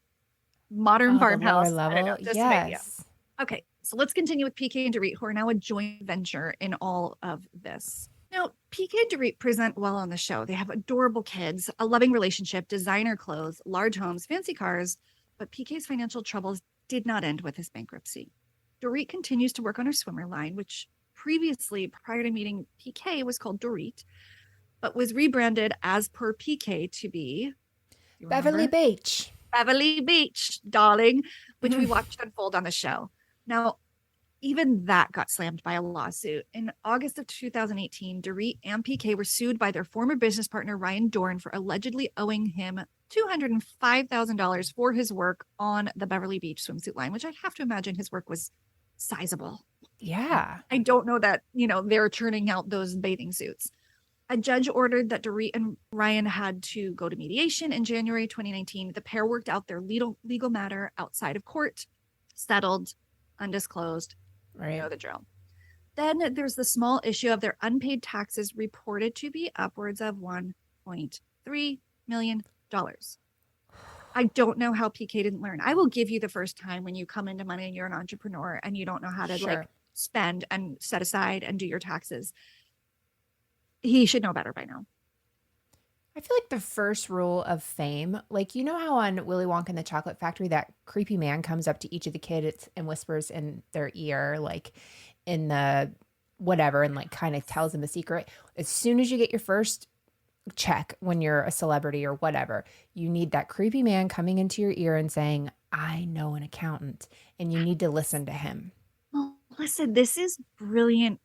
modern farmhouse. Lower level. Yes. Okay. So let's continue with PK and Dorit, who are now a joint venture in all of this. Now, PK and Dorit present well on the show. They have adorable kids, a loving relationship, designer clothes, large homes, fancy cars. But PK's financial troubles did not end with his bankruptcy. Dorit continues to work on her swimmer line, which previously, prior to meeting PK, was called Dorit, but was rebranded as per PK to be Beverly Beach. Beverly Beach, darling, which we watched unfold on the show. Now, even that got slammed by a lawsuit. In August of 2018, Dorit and PK were sued by their former business partner, Ryan Dorn, for allegedly owing him $205,000 for his work on the Beverly Beach swimsuit line, which I have to imagine his work was sizable. Yeah. I don't know that, they're churning out those bathing suits. A judge ordered that Dorit and Ryan had to go to mediation in January 2019. The pair worked out their legal matter outside of court, settled, undisclosed. Right. You know the drill. Then there's the small issue of their unpaid taxes reported to be upwards of $1.3 million. I don't know how PK didn't learn. I will give you the first time when you come into money and you're an entrepreneur and you don't know how to like spend and set aside and do your taxes. He should know better by now. I feel like the first rule of fame, like, you know how on Willy Wonka and the Chocolate Factory, that creepy man comes up to each of the kids and whispers in their ear, like in the whatever, and like kind of tells them a secret. As soon as you get your first check, when you're a celebrity or whatever, you need that creepy man coming into your ear and saying, I know an accountant, and you need to listen to him. Well, listen, this is brilliant.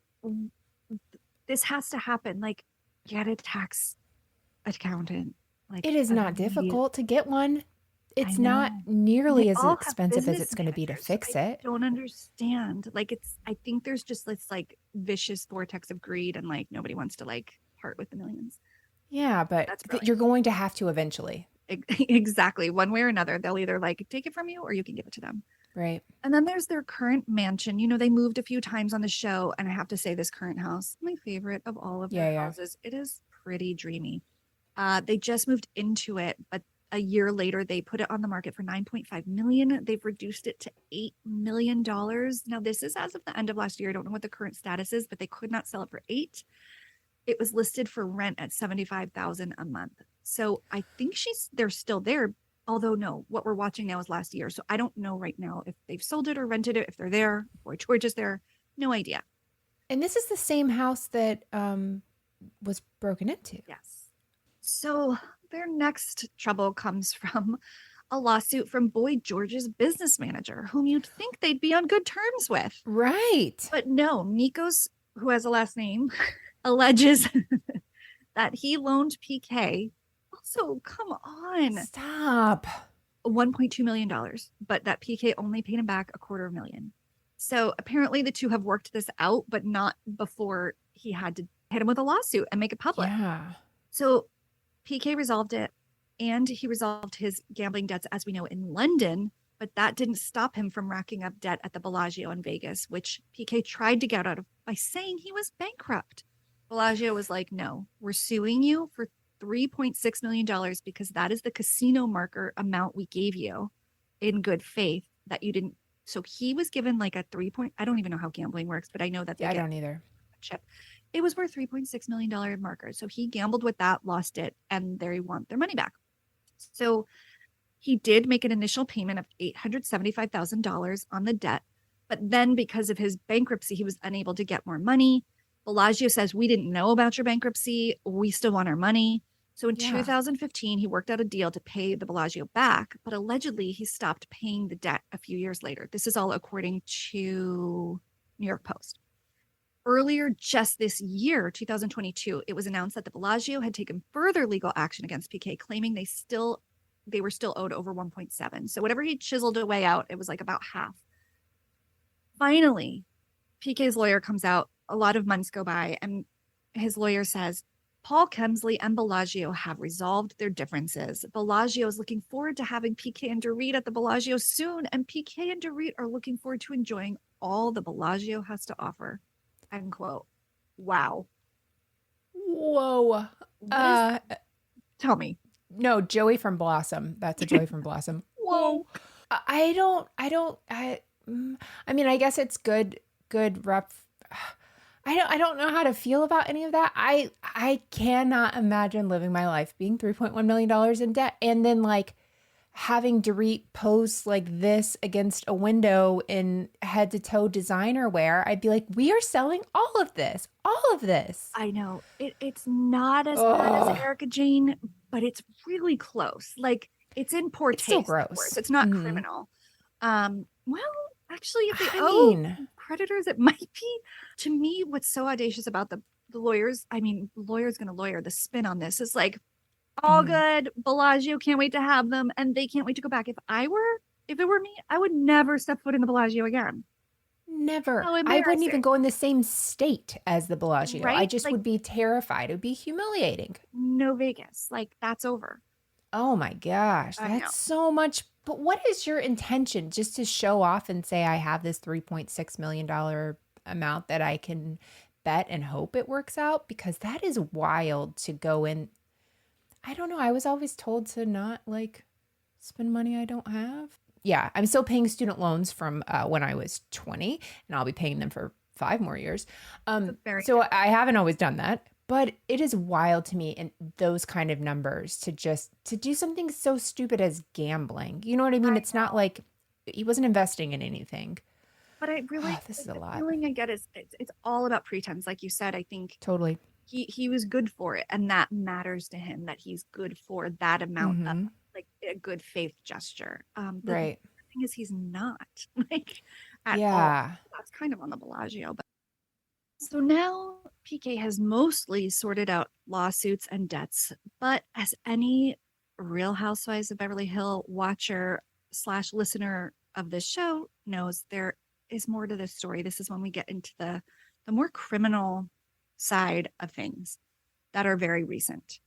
This has to happen. Like, get a tax accountant. Like, it is not difficult to get one. It's not nearly as expensive as it's going to be to fix it. I don't understand. Like, I think there's just this like vicious vortex of greed, and like nobody wants to like part with the millions. Yeah, but you're going to have to eventually. Exactly. One way or another, they'll either like take it from you or you can give it to them. Right. And then there's their current mansion. They moved a few times on the show, and I have to say this current house, my favorite of all of their houses. It is pretty dreamy. They just moved into it, but a year later they put it on the market for $9.5 million. They've reduced it to $8 million. Now this is as of the end of last year. I don't know what the current status is, but they could not sell it for $8 million. It was listed for rent at $75,000 a month. So I think they're still there. Although no, what we're watching now is last year. So I don't know right now if they've sold it or rented it, if they're there, or George is there. No idea. And this is the same house that was broken into. Yes. So their next trouble comes from a lawsuit from Boy George's business manager, whom you'd think they'd be on good terms with. Right. But no, Nikos, who has a last name, alleges that he loaned PK. Also, come on. Stop. $1.2 million, but that PK only paid him back $250,000. So apparently the two have worked this out, but not before he had to hit him with a lawsuit and make it public. Yeah. So PK resolved it, and he resolved his gambling debts, as we know, in London, but that didn't stop him from racking up debt at the Bellagio in Vegas, which PK tried to get out of by saying he was bankrupt. Bellagio was like, no, we're suing you for $3.6 million because that is the casino marker amount we gave you in good faith that you didn't. So he was given like a I don't even know how gambling works, but I know that I don't either. Chip. It was worth $3.6 million marker. So he gambled with that, lost it, and they want their money back. So he did make an initial payment of $875,000 on the debt, but then because of his bankruptcy, he was unable to get more money. Bellagio says, we didn't know about your bankruptcy. We still want our money. So in 2015, he worked out a deal to pay the Bellagio back, but allegedly he stopped paying the debt a few years later. This is all according to New York Post. Earlier, just this year, 2022, it was announced that the Bellagio had taken further legal action against PK, claiming they were still owed over 1.7. So whatever he chiseled away out, it was like about half. Finally, PK's lawyer comes out. A lot of months go by, and his lawyer says, Paul Kemsley and Bellagio have resolved their differences. Bellagio is looking forward to having PK and Dorit at the Bellagio soon, and PK and Dorit are looking forward to enjoying all the Bellagio has to offer. End quote. Wow. Whoa. Tell me. No, Joey from Blossom. That's a Joey from Blossom. Whoa. I mean, I guess it's good rep. I don't know how to feel about any of that. I cannot imagine living my life being $3.1 million in debt and then like having Dorit pose like this against a window in head to toe designer wear. I'd be like, we are selling all of this. I know it's not as bad as Erica Jane, but it's really close. Like it's in poor taste. Still gross. It's not criminal. Well, actually, if they owe creditors, it might be. To me, what's so audacious about the lawyers, I mean, lawyer's going to lawyer, the spin on this is like, all good. Bellagio can't wait to have them, and they can't wait to go back. If it were me, I would never step foot in the Bellagio again. Never. So I wouldn't even embarrassing. go in the same state as the Bellagio. I Right? just Like- would be terrified. It would be humiliating. No Vegas. Like, that's over. Oh my gosh, I know. that's so much. But what is your intention? Just to show off and say, I have this $3.6 million amount that I can bet and hope it works out? Because that is wild to go in. I don't know. I was always told to not like spend money I don't have. Yeah, I'm still paying student loans from when I was 20, and I'll be paying them for 5 more years. So I haven't always done that, but it is wild to me in those kind of numbers to do something so stupid as gambling. You know what I mean? It's not like he wasn't investing in anything. But I really, this is a the lot. feeling I get is it's all about pretense. Like you said, I think Totally. he was good for it, and that matters to him, that he's good for that amount of like a good faith gesture. Right. The thing is, he's not like at Yeah. all. That's kind of on the Bellagio. But so now PK has mostly sorted out lawsuits and debts, but as any Real Housewives of Beverly Hills watcher / listener of this show knows, there is more to this story. This is when we get into the more criminal side of things that are very recent.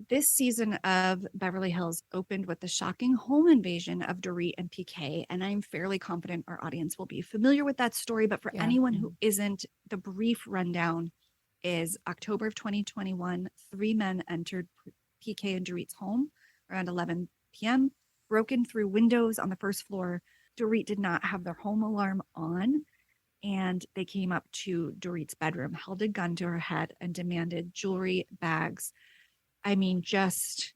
This season of Beverly Hills opened with the shocking home invasion of Dorit and PK, and I'm fairly confident our audience will be familiar with that story. But for anyone who isn't, the brief rundown is October of 2021, 3 men entered PK and Dorit's home around 11 p.m., broken through windows on the first floor. Dorit did not have their home alarm on, and they came up to Dorit's bedroom, held a gun to her head, and demanded jewelry, bags. I mean, just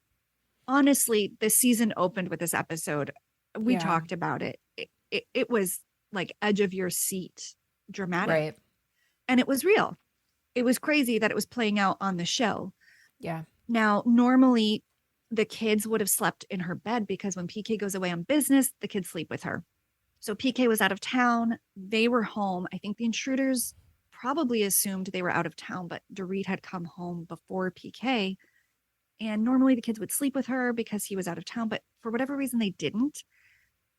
honestly, the season opened with this episode. We talked about it. It was like edge of your seat dramatic. Right. And it was real. It was crazy that it was playing out on the show. Yeah. Now, normally the kids would have slept in her bed because when PK goes away on business, the kids sleep with her. So PK was out of town. They were home. I think the intruders probably assumed they were out of town, but Dorit had come home before PK. And normally the kids would sleep with her because he was out of town. But for whatever reason, they didn't,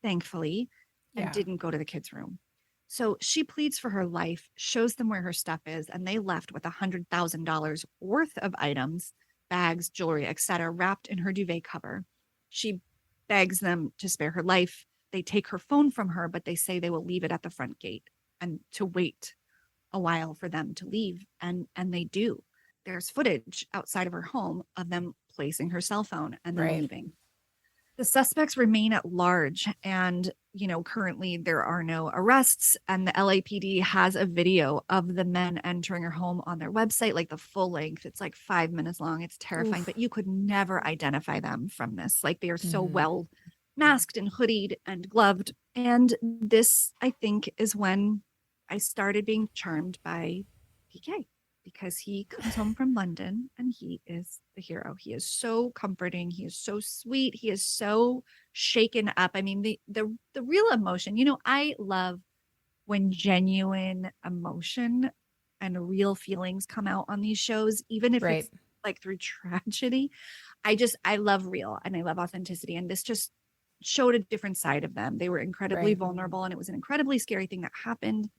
thankfully, and didn't go to the kids' room. So she pleads for her life, shows them where her stuff is, and they left with $100,000 worth of items, bags, jewelry, etc., wrapped in her duvet cover. She begs them to spare her life. They take her phone from her, but they say they will leave it at the front gate and to wait a while for them to leave. And they do. There's footage outside of her home of them placing her cell phone and then leaving. The suspects remain at large, and currently there are no arrests, and the LAPD has a video of the men entering her home on their website, like the full length. It's like 5 minutes long. It's terrifying, but you could never identify them from this. Like, they are so well masked and hoodied and gloved. And this, I think, is when I started being charmed by PK, because he comes home from London and he is the hero. He is so comforting. He is so sweet. He is so shaken up. I mean, the real emotion, I love when genuine emotion and real feelings come out on these shows, even if it's like through tragedy. I love real and I love authenticity. And this just showed a different side of them. They were incredibly vulnerable, and it was an incredibly scary thing that happened.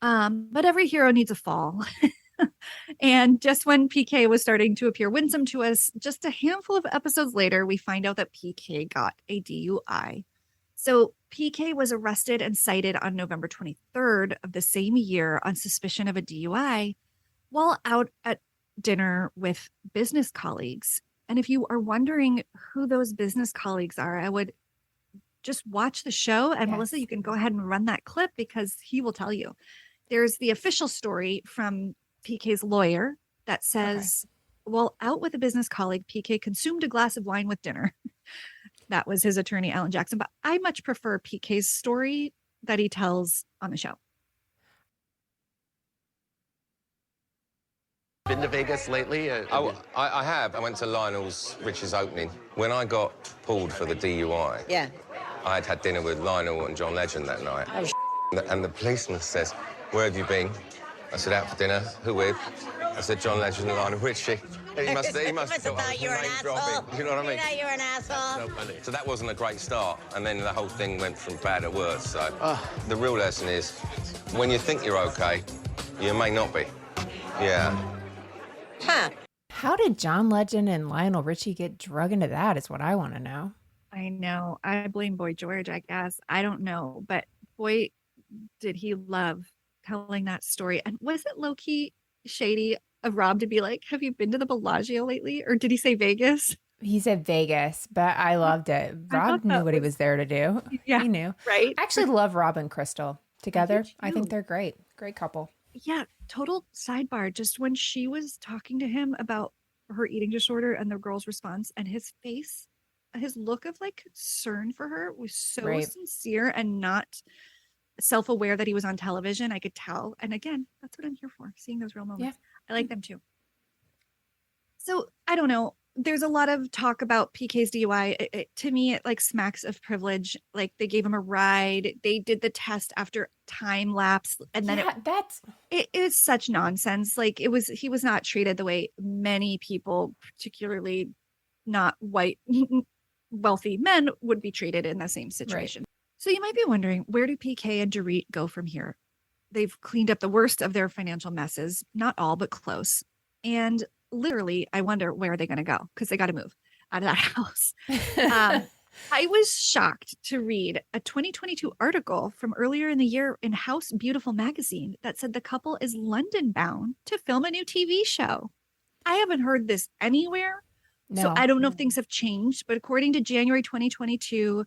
But every hero needs a fall. And just when PK was starting to appear winsome to us, just a handful of episodes later, we find out that PK got a DUI. So PK was arrested and cited on November 23rd of the same year on suspicion of a DUI while out at dinner with business colleagues. And if you are wondering who those business colleagues are, I would just watch the show. And Melissa, you can go ahead and run that clip because he will tell you. There's the official story from PK's lawyer that says, while out with a business colleague, PK consumed a glass of wine with dinner. That was his attorney, Alan Jackson. But I much prefer PK's story that he tells on the show. Been to Vegas lately? I have. I went to Lionel's Rich's opening. When I got pulled for the DUI, I had had dinner with Lionel and John Legend that night. And the policeman says, "Where have you been?" I said, "Out for dinner." "Who with?" I said John Legend and Lionel Richie. He must have thought you were an asshole. You know what I mean? You were an asshole. So that wasn't a great start, and then the whole thing went from bad to worse. So the real lesson is, when you think you're okay, you may not be. Yeah. Huh. How did John Legend and Lionel Richie get drug into that is what I want to know. I know. I blame Boy George, I guess. I don't know. But boy, did he love telling that story. And was it low-key shady of Rob to be like, have you been to the Bellagio lately? Or did he say Vegas? He said Vegas, but I loved it. Rob knew what he was there to do. Yeah, he knew. right? I actually love Rob and Crystal together. I think they're great. Great couple. Yeah, total sidebar. Just when she was talking to him about her eating disorder and the girl's response, and his face, his look of like concern for her was so sincere and not self-aware that he was on television. I could tell. And again, that's what I'm here for, seeing those real moments. I like them too. So I don't know. There's a lot of talk about PK's DUI. To me, it like smacks of privilege. Like they gave him a ride. They did the test after time lapse. And then it is such nonsense. Like he was not treated the way many people, particularly not white, wealthy men, would be treated in the same situation. Right. So you might be wondering, where do PK and Dorit go from here? They've cleaned up the worst of their financial messes, not all, but close. And literally, I wonder where are they going to go, because they got to move out of that house. I was shocked to read a 2022 article from earlier in the year in House Beautiful magazine that said the couple is London bound to film a new TV show. I haven't heard this anywhere. No. So I don't know if things have changed, but according to January 2022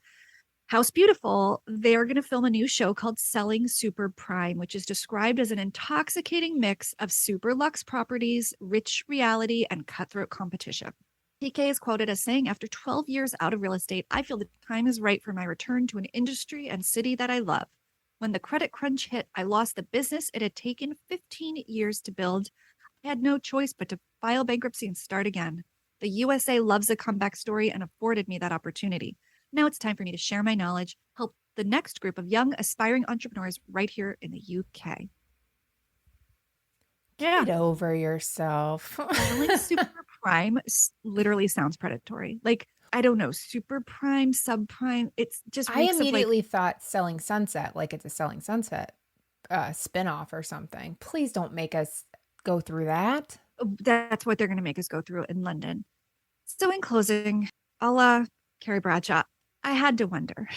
House Beautiful, they're going to film a new show called Selling Super Prime, which is described as an intoxicating mix of super luxe properties, rich reality, and cutthroat competition. PK is quoted as saying, after 12 years out of real estate, I feel the time is right for my return to an industry and city that I love. When the credit crunch hit, I lost the business it had taken 15 years to build. I had no choice but to file bankruptcy and start again. The USA loves a comeback story and afforded me that opportunity. Now it's time for me to share my knowledge, help the next group of young, aspiring entrepreneurs right here in the UK. Get over yourself. Like super prime literally sounds predatory. Like, I don't know, super prime, subprime. It's just. I immediately thought Selling Sunset, like it's a Selling Sunset spinoff or something. Please don't make us go through that. That's what they're going to make us go through in London. So in closing, a la Carrie Bradshaw, I had to wonder.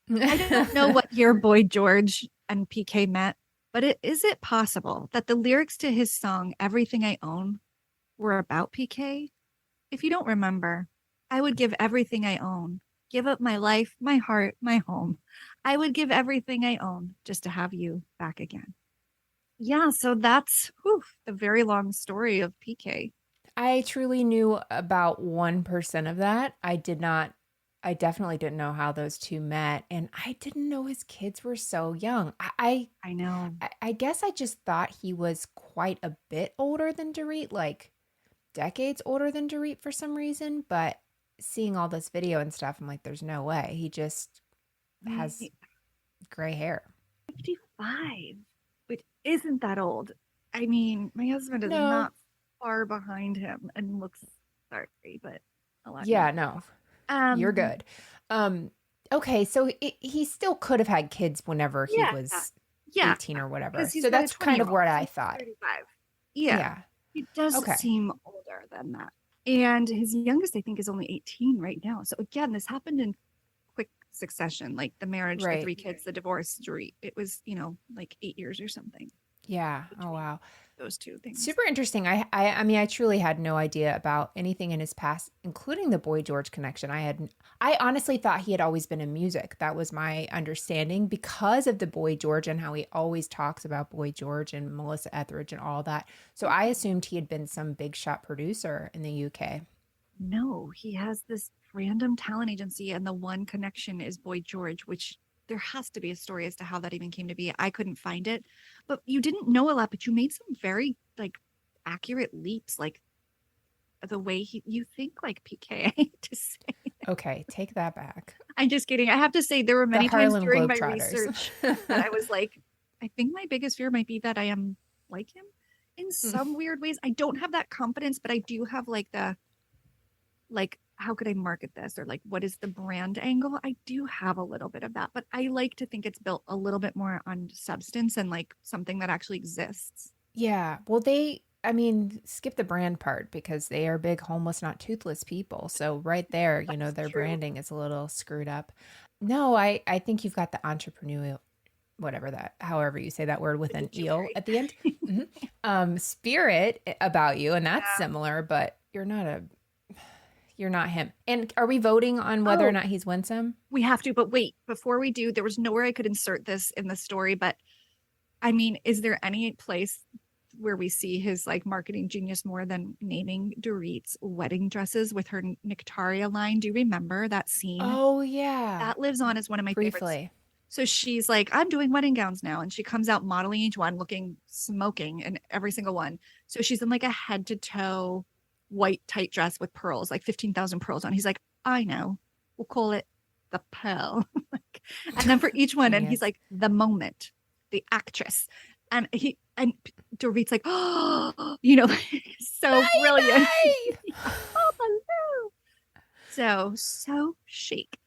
I don't know what year Boy George and PK met, but is it possible that the lyrics to his song, Everything I Own, were about PK? If you don't remember, I would give everything I own, give up my life, my heart, my home. I would give everything I own just to have you back again. Yeah, so that's the very long story of PK. I truly knew about 1% of that. I definitely didn't know how those two met. And I didn't know his kids were so young. I know. I guess I just thought he was quite a bit older than Dorit, like decades older than Dorit for some reason. But seeing all this video and stuff, I'm like, there's no way. He just has gray hair. 55, which isn't that old. I mean, my husband is not far behind him and looks sorry, but a lot. Yeah, no. You're good. Okay, so he still could have had kids whenever he was 18 or whatever. So that's kind of what I thought. 35. Yeah. He does seem older than that. And his youngest, I think, is only 18 right now. So again, this happened in quick succession, like the marriage, the 3 kids, the divorce. It was, like 8 years or something. Yeah. Oh, wow. Those two things. Super interesting. I mean, I truly had no idea about anything in his past, including the Boy George connection. I honestly thought he had always been in music. That was my understanding because of the Boy George and how he always talks about Boy George and Melissa Etheridge and all that. So I assumed he had been some big shot producer in the UK. No, he has this random talent agency, and the one connection is Boy George, which there has to be a story as to how that even came to be. I couldn't find it, but you didn't know a lot, but you made some very accurate leaps, like the way you think like PK. I hate to say. Okay, take that back. I'm just kidding. I have to say there were many times during my research that I was like, I think my biggest fear might be that I am like him. in some weird ways. I don't have that confidence, but I do have like how could I market this, or like what is the brand angle? I do have a little bit of that, but I like to think it's built a little bit more on substance and like something that actually exists. Yeah. Well, skip the brand part because they are big homeless, not toothless people. So right there, their branding is a little screwed up. No, I think you've got the entrepreneurial, however you say that word with an eel at the end, spirit about you. And that's similar, but you're not him. And are we voting on whether or not he's winsome? We have to, but wait, before we do, there was nowhere I could insert this in the story, but I mean, is there any place where we see his like marketing genius more than naming Dorit's wedding dresses with her Nectaria line? Do you remember that scene? Oh yeah. That lives on as one of my favorites. Briefly. So she's like, I'm doing wedding gowns now. And she comes out modeling each one, looking smoking in every single one. So she's in like a head to toe white tight dress with pearls, like 15,000 pearls on. He's like, I know. We'll call it the pearl. And then for each one, and he's like, the moment, the actress. And Dorit's like, oh, so brilliant. So chic.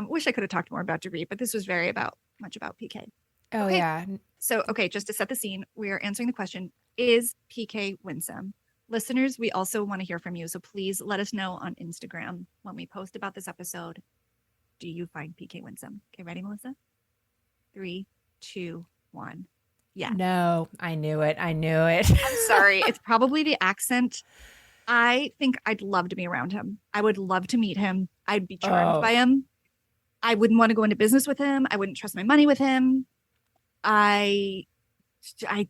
Wish I could have talked more about Dorit, but this was very much about PK. Oh, okay. yeah. So, just to set the scene, we are answering the question, is PK winsome? Listeners, we also want to hear from you. So please let us know on Instagram when we post about this episode. Do you find PK winsome? Okay, ready, Melissa? 3, 2, 1. Yeah. No, I knew it. I'm sorry. It's probably the accent. I think I'd love to be around him. I would love to meet him. I'd be charmed by him. I wouldn't want to go into business with him. I wouldn't trust my money with him. I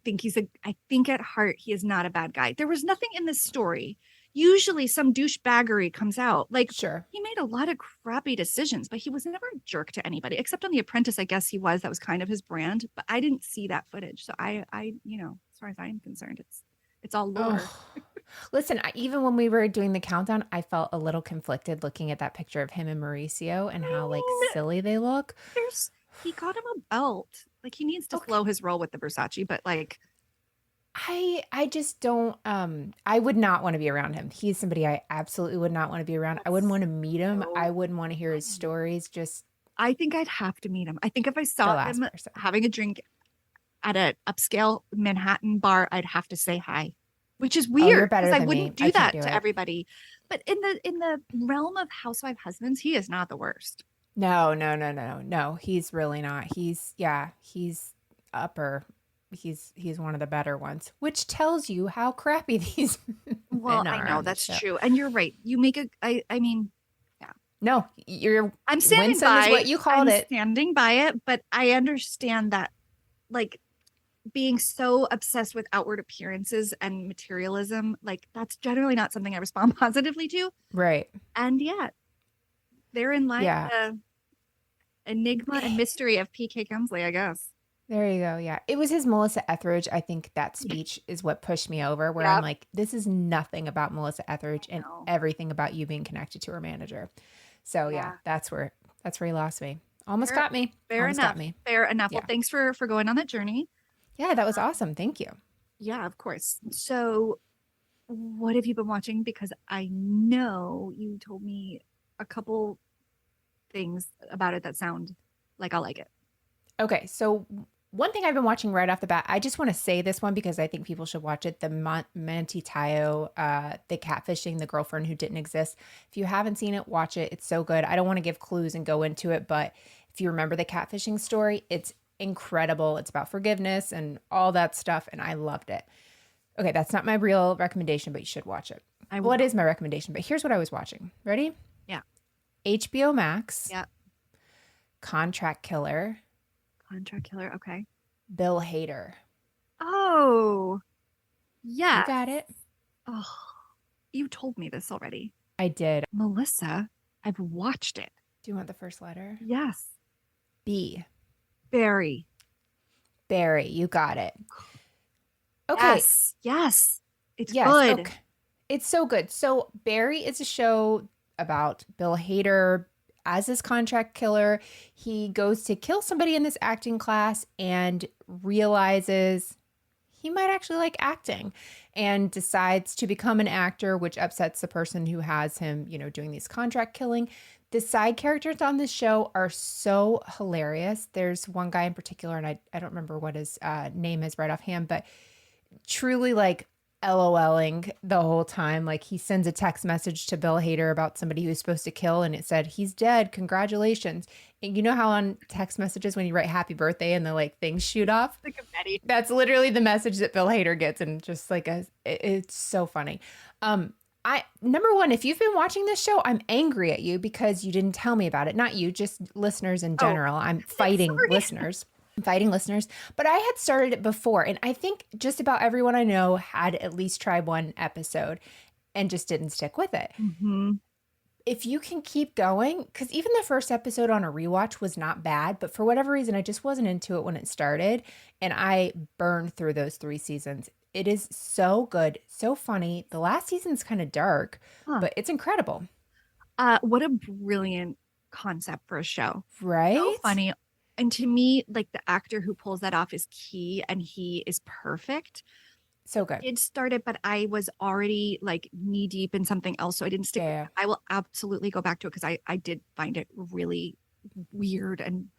think at heart, he is not a bad guy. There was nothing in this story. Usually some douchebaggery comes out. Like, sure, he made a lot of crappy decisions, but he was never a jerk to anybody, except on The Apprentice. I guess he was. That was kind of his brand, but I didn't see that footage. So I as far as I'm concerned, it's all lore. Listen, even when we were doing the countdown, I felt a little conflicted looking at that picture of him and Mauricio and how like silly they look. He got him a belt. Like, he needs to slow his roll with the Versace, but like, I just don't, I would not want to be around him. He's somebody I absolutely would not want to be around. I wouldn't want to meet him. I wouldn't want to hear his stories. I think I'd have to meet him. I think if I saw him having a drink at an upscale Manhattan bar, I'd have to say hi, which is weird because I wouldn't do that to everybody. But in the realm of housewife husbands, he is not the worst. No. He's really not. He's upper. He's one of the better ones, which tells you how crappy these men are. I know that's true, and you're right. You make I mean, yeah. No, I'm standing winsome by is what you called it. Standing by it, but I understand that, like, being so obsessed with outward appearances and materialism, like, that's generally not something I respond positively to. Right. And yet, therein lies the enigma and mystery of PK Hemsley, I guess. There you go. Yeah. It was his Melissa Etheridge. I think that speech is what pushed me over, where I'm like, this is nothing about Melissa Etheridge and everything about you being connected to her manager. So yeah, that's where he lost me. Almost got me. Fair enough. Well, thanks for going on that journey. Yeah, that was awesome. Thank you. Yeah, of course. So what have you been watching? Because I know you told me a couple things about it that sound like I'll like it. Okay, so one thing I've been watching right off the bat, I just want to say this one because I think people should watch it. The Manti Tayo, the catfishing, the girlfriend who didn't exist. If you haven't seen it, watch it. It's so good. I don't want to give clues and go into it, but if you remember the catfishing story, it's incredible. It's about forgiveness and all that stuff, and I loved it. Okay, that's not my real recommendation, but you should watch it. Well, it is my recommendation, but here's what I was watching. Ready? Yeah. HBO Max. Yeah. Contract Killer. Okay. Bill Hader. Oh, yeah. You got it. Oh, you told me this already. I did. Melissa, I've watched it. Do you want the first letter? Yes. B. Barry. You got it. Okay. Yes. It's good. Okay. It's so good. So Barry is a show about Bill Hader as his contract killer. He goes to kill somebody in this acting class and realizes he might actually like acting, and decides to become an actor, which upsets the person who has him, doing these contract killing. The side characters on this show are so hilarious. There's one guy in particular, and I don't remember what his name is right offhand, but truly like LOLing the whole time. Like he sends a text message to Bill Hader about somebody he was supposed to kill, and it said, "He's dead. Congratulations." And you know how on text messages when you write happy birthday and the like things shoot off? The confetti. That's literally the message that Bill Hader gets, and just like it's so funny. Number one, if you've been watching this show, I'm angry at you because you didn't tell me about it. Not you, just listeners in general. I'm fighting listeners. But I had started it before, and I think just about everyone I know had at least tried one episode and just didn't stick with it. Mm-hmm. If you can keep going, because even the first episode on a rewatch was not bad, but for whatever reason, I just wasn't into it when it started, and I burned through those 3 seasons. It is so good, so funny. The last season's kind of dark, but it's incredible. What a brilliant concept for a show. Right? So funny. And to me, like the actor who pulls that off is key, and he is perfect. So good. It started, but I was already like knee deep in something else, so I didn't stick. Yeah. I will absolutely go back to it because I did find it really weird and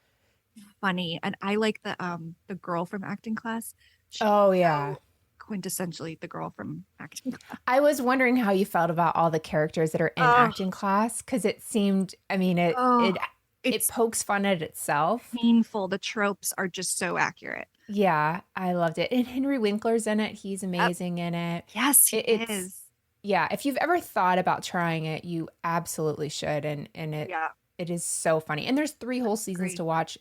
funny, and I like the girl from acting class. Oh yeah, quintessentially the girl from acting class. I was wondering how you felt about all the characters that are in acting class, because it seemed, I mean, it pokes fun at itself. Painful. The tropes are just so accurate. Yeah, I loved it. And Henry Winkler's in it. He's amazing in it. Yes, he is. Yeah, if you've ever thought about trying it, you absolutely should. And it is so funny. And there's 3 whole seasons to watch.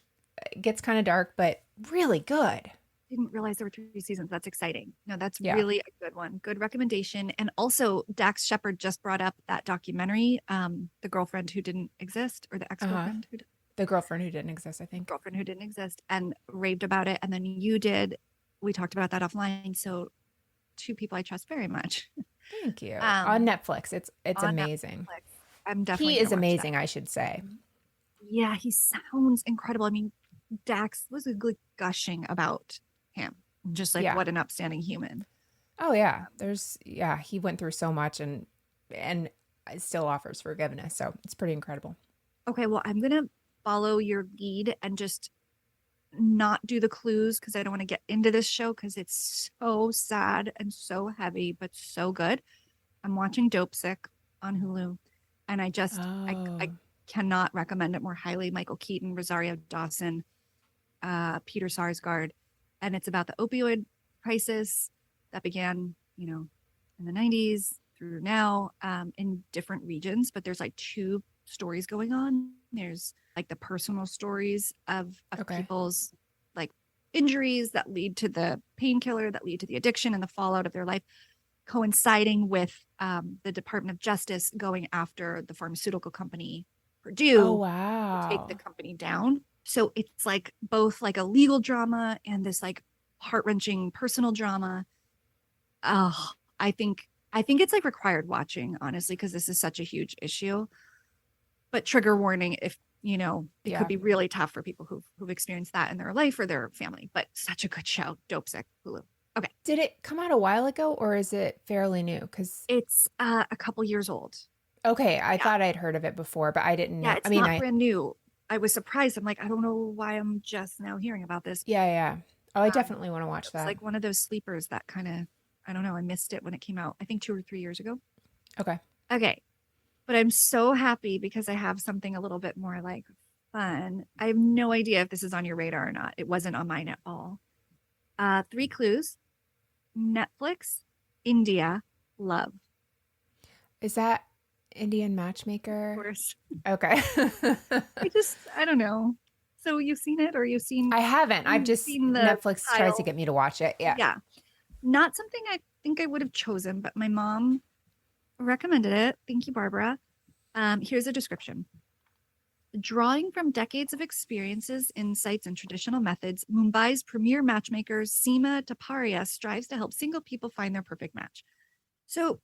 It gets kind of dark, but really good. Didn't realize there were 3 seasons. That's exciting. No, that's really a good one. Good recommendation. And also Dax Shepard just brought up that documentary, The Girlfriend Who Didn't Exist, or The Ex-Girlfriend Who The Girlfriend Who Didn't Exist, I think. Girlfriend Who Didn't Exist, and raved about it. And then you did. We talked about that offline. So 2 people I trust very much. Thank you. On Netflix. It's amazing. Netflix. I'm definitely. He is amazing, I should say. Yeah, he sounds incredible. I mean, Dax was gushing about him, just like what an upstanding human. Oh yeah, he went through so much and still offers forgiveness, so it's pretty incredible. Okay, well, I'm gonna follow your lead and just not do the clues because I don't want to get into this show because it's so sad and so heavy, but so good. I'm watching Dope Sick on Hulu, and I cannot recommend it more highly. Michael Keaton, Rosario Dawson, Peter Sarsgaard, and it's about the opioid crisis that began, in the 90s through now, in different regions. But there's like 2 stories going on. There's like the personal stories of people's like injuries that lead to the painkiller, that lead to the addiction and the fallout of their life, coinciding with the Department of Justice going after the pharmaceutical company Purdue to take the company down. So it's like both like a legal drama and this like heart-wrenching personal drama. Oh, I think it's like required watching, honestly, because this is such a huge issue. But trigger warning if it could be really tough for people who've experienced that in their life or their family. But such a good show. Dope Sick, Hulu. Okay. Did it come out a while ago or is it fairly new? Because it's a couple years old. Okay, I thought I'd heard of it before, but I didn't know. Yeah, it's not brand new. I was surprised. I'm like, I don't know why I'm just now hearing about this. Yeah. Oh, I definitely want to watch that. It's like one of those sleepers that kind of, I don't know, I missed it when it came out, I think 2 or 3 years ago. Okay. But I'm so happy because I have something a little bit more like fun. I have no idea if this is on your radar or not. It wasn't on mine at all. 3 clues. Netflix, India, love. Is that Indian Matchmaker? Of course. Okay. I don't know. So you've seen it or you've seen? I haven't. I've just seen Netflix tries to get me to watch it. Yeah. Yeah. Not something I think I would have chosen, but my mom recommended it. Thank you, Barbara. Here's a description. Drawing from decades of experiences, insights, and traditional methods, Mumbai's premier matchmaker, Seema Taparia, strives to help single people find their perfect match. So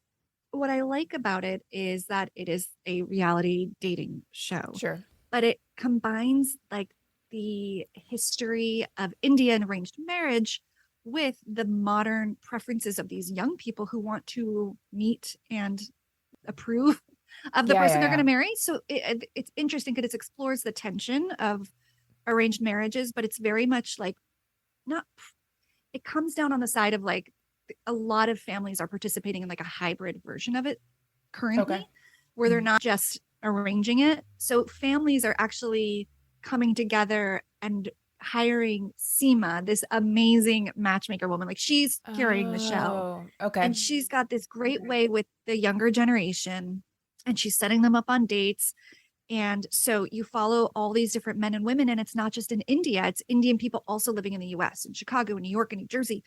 what I like about it is that it is a reality dating show. Sure. But it combines like the history of India and arranged marriage with the modern preferences of these young people who want to meet and approve of the person they're going to marry. So it's interesting because it explores the tension of arranged marriages, but it's very much like it comes down on the side of like a lot of families are participating in like a hybrid version of it currently, where they're not just arranging it. So families are actually coming together and hiring Seema, this amazing matchmaker woman. Like she's carrying the show. Okay. And she's got this great way with the younger generation, and she's setting them up on dates. And so you follow all these different men and women, and it's not just in India, it's Indian people also living in the US, in Chicago, and New York, and New Jersey.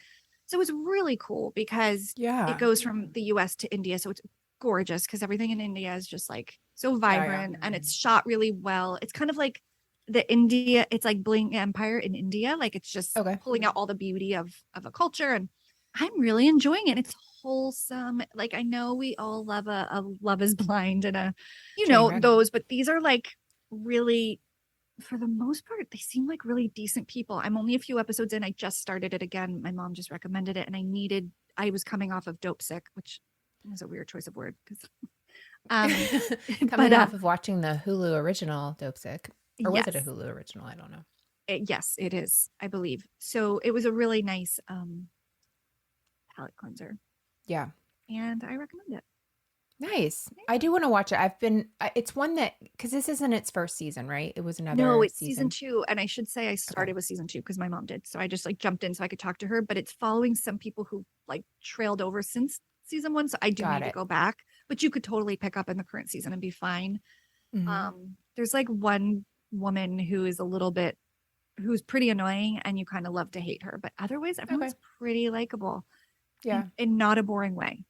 So it's really cool because it goes from the US to India. So it's gorgeous because everything in India is just like so vibrant and it's shot really well. It's kind of like it's like Bling Empire in India. Like it's just pulling out all the beauty of a culture. And I'm really enjoying it. It's wholesome. Like I know we all love a Love is Blind and those, but these are like really, for the most part, they seem like really decent people. I'm only a few episodes in. I just started it again. My mom just recommended it, and I was coming off of Dope Sick, which is a weird choice of word because coming off of watching the Hulu original Dope Sick, or was it a Hulu original? I don't know. Yes, it is, I believe. So it was a really nice palate cleanser. Yeah, and I recommend it. Nice. I do want to watch it. It's one that, because this isn't its first season, right? It was another. No, it's season 2. And I should say I started with season 2 because my mom did. So I just like jumped in so I could talk to her, but it's following some people who like trailed over since season 1. So I do need to go back, but you could totally pick up in the current season and be fine. There's like one woman who's pretty annoying and you kind of love to hate her, but otherwise everyone's pretty likable. Yeah. In not a boring way.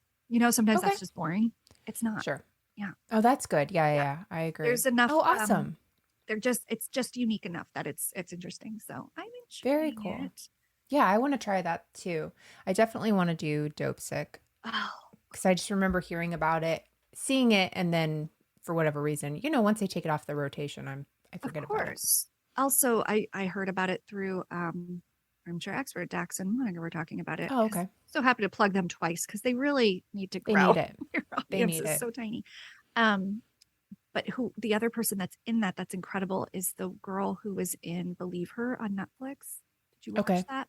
Sometimes that's just boring. It's not. Sure. Yeah. Oh, that's good. Yeah. I agree. There's enough. Oh, awesome. It's just unique enough that it's interesting. So I'm enjoying Very cool. it. Yeah, I want to try that too. I definitely want to do Dope Sick. Oh. Because I just remember hearing about it, seeing it, and then for whatever reason, once they take it off the rotation, I forget about it. Also, I heard about it through Armchair Expert Dax and Monica were talking about it. Oh, okay. So happy to plug them twice because they really need to grow. They need it. Your audience is so tiny. But the other person that's in that's incredible is the girl who was in Believe Her on Netflix. Did you watch that?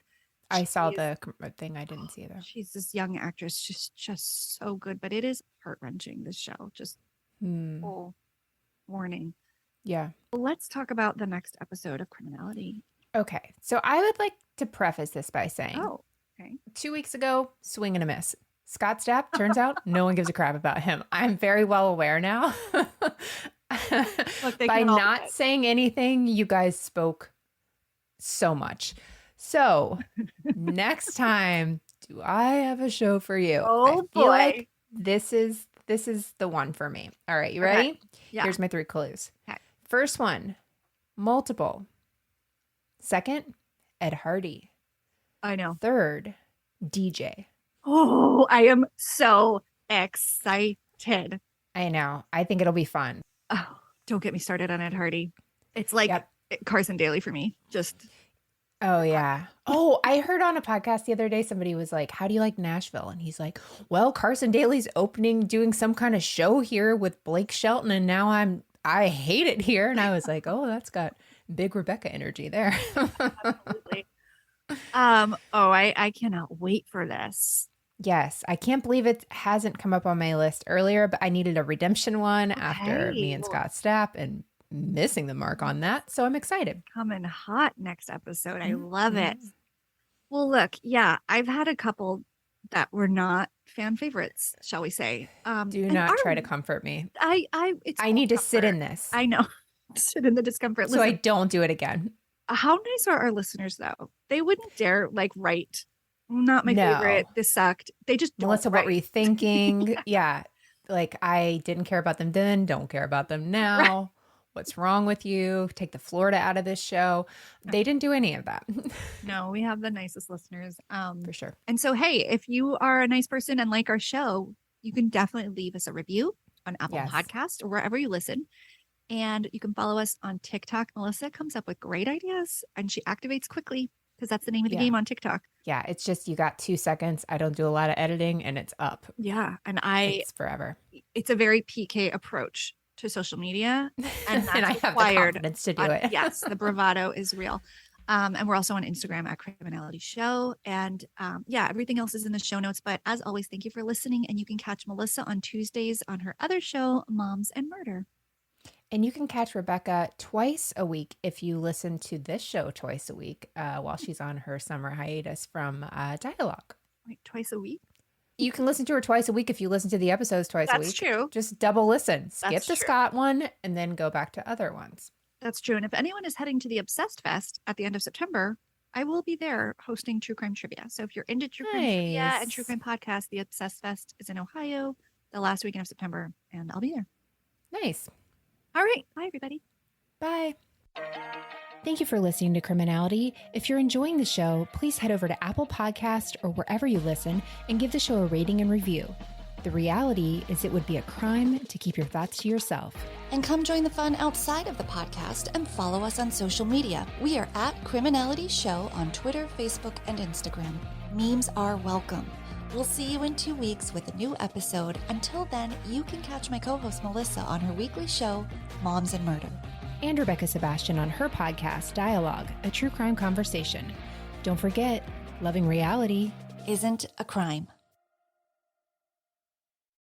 I saw the thing. I didn't see it though. She's this young actress, just so good. But it is heart-wrenching, this show. Just full warning. Yeah. Well, let's talk about the next episode of Criminality. Okay. So I would like to preface this by saying, 2 weeks ago, swing and a miss. Scott Stapp, turns out no one gives a crap about him. I'm very well aware now. By not saying anything, you guys spoke so much. So next time, do I have a show for you? Oh, I feel like this is the one for me. All right, you ready? Yeah. Here's my 3 clues. Okay. First one, multiple. Second, Ed Hardy. I know. Third, DJ. Oh, I am so excited. I know. I think it'll be fun. Oh, don't get me started on Ed Hardy. It's like Carson Daly for me. Oh, yeah. Oh, I heard on a podcast the other day, somebody was like, how do you like Nashville? And he's like, well, Carson Daly's doing some kind of show here with Blake Shelton. And now I hate it here. And I was like, oh, that's got big Rebekah energy there. Absolutely. I cannot wait for this. Yes. I can't believe it hasn't come up on my list earlier, but I needed a redemption one after me and Scott Stapp and missing the mark on that. So I'm excited. Coming hot next episode. I love it. Well, look, I've had a couple that were not fan favorites, shall we say. Do not try to comfort me. I need to sit in this. I know. Sit in the discomfort. So I don't do it again. How nice are our listeners, though? They wouldn't dare write, not my favorite, this sucked. They just don't Melissa, write. what were you thinking? Yeah. Like, I didn't care about them then, don't care about them now. Right. What's wrong with you? Take the Florida out of this show. They didn't do any of that. No, we have the nicest listeners. For sure. And so, hey, if you are a nice person and like our show, you can definitely leave us a review on Apple Podcast or wherever you listen. And you can follow us on TikTok. Melissa comes up with great ideas and she activates quickly because that's the name of the Yeah. game on TikTok. Yeah, it's just you got 2 seconds. I don't do a lot of editing and it's up. Yeah. And It's forever. it's a very PK approach to social media. And that's And I have the required. confidence to do it. Yes, the bravado is real. And we're also on Instagram at Criminality Show. And yeah, everything else is in the show notes. But as always, thank you for listening. And you can catch Melissa on Tuesdays on her other show, Moms and Murder. And you can catch Rebekah twice a week if you listen to this show twice a week while she's on her summer hiatus from Dialogue. Wait, twice a week? You can listen to her twice a week if you listen to the episodes twice a week. That's true. Just double listen. Skip That's the true. Scott one and then go back to other ones. That's true. And if anyone is heading to the Obsessed Fest at the end of September, I will be there hosting True Crime Trivia. So if you're into True Crime Trivia and Nice. True Crime Podcast, the Obsessed Fest is in Ohio the last weekend of September, and I'll be there. Nice. All right. Bye, everybody. Bye. Thank you for listening to Criminality. If you're enjoying the show, please head over to Apple Podcast or wherever you listen and give the show a rating and review. The reality is it would be a crime to keep your thoughts to yourself. And come join the fun outside of the podcast and follow us on social media. We are at Criminality Show on Twitter, Facebook, and Instagram. Memes are welcome. We'll see you in 2 weeks with a new episode. Until then, you can catch my co-host Melissa on her weekly show, Moms and Murder. And Rebekah Sebastian on her podcast, Dialogue, a true crime conversation. Don't forget, loving reality Isn't a crime.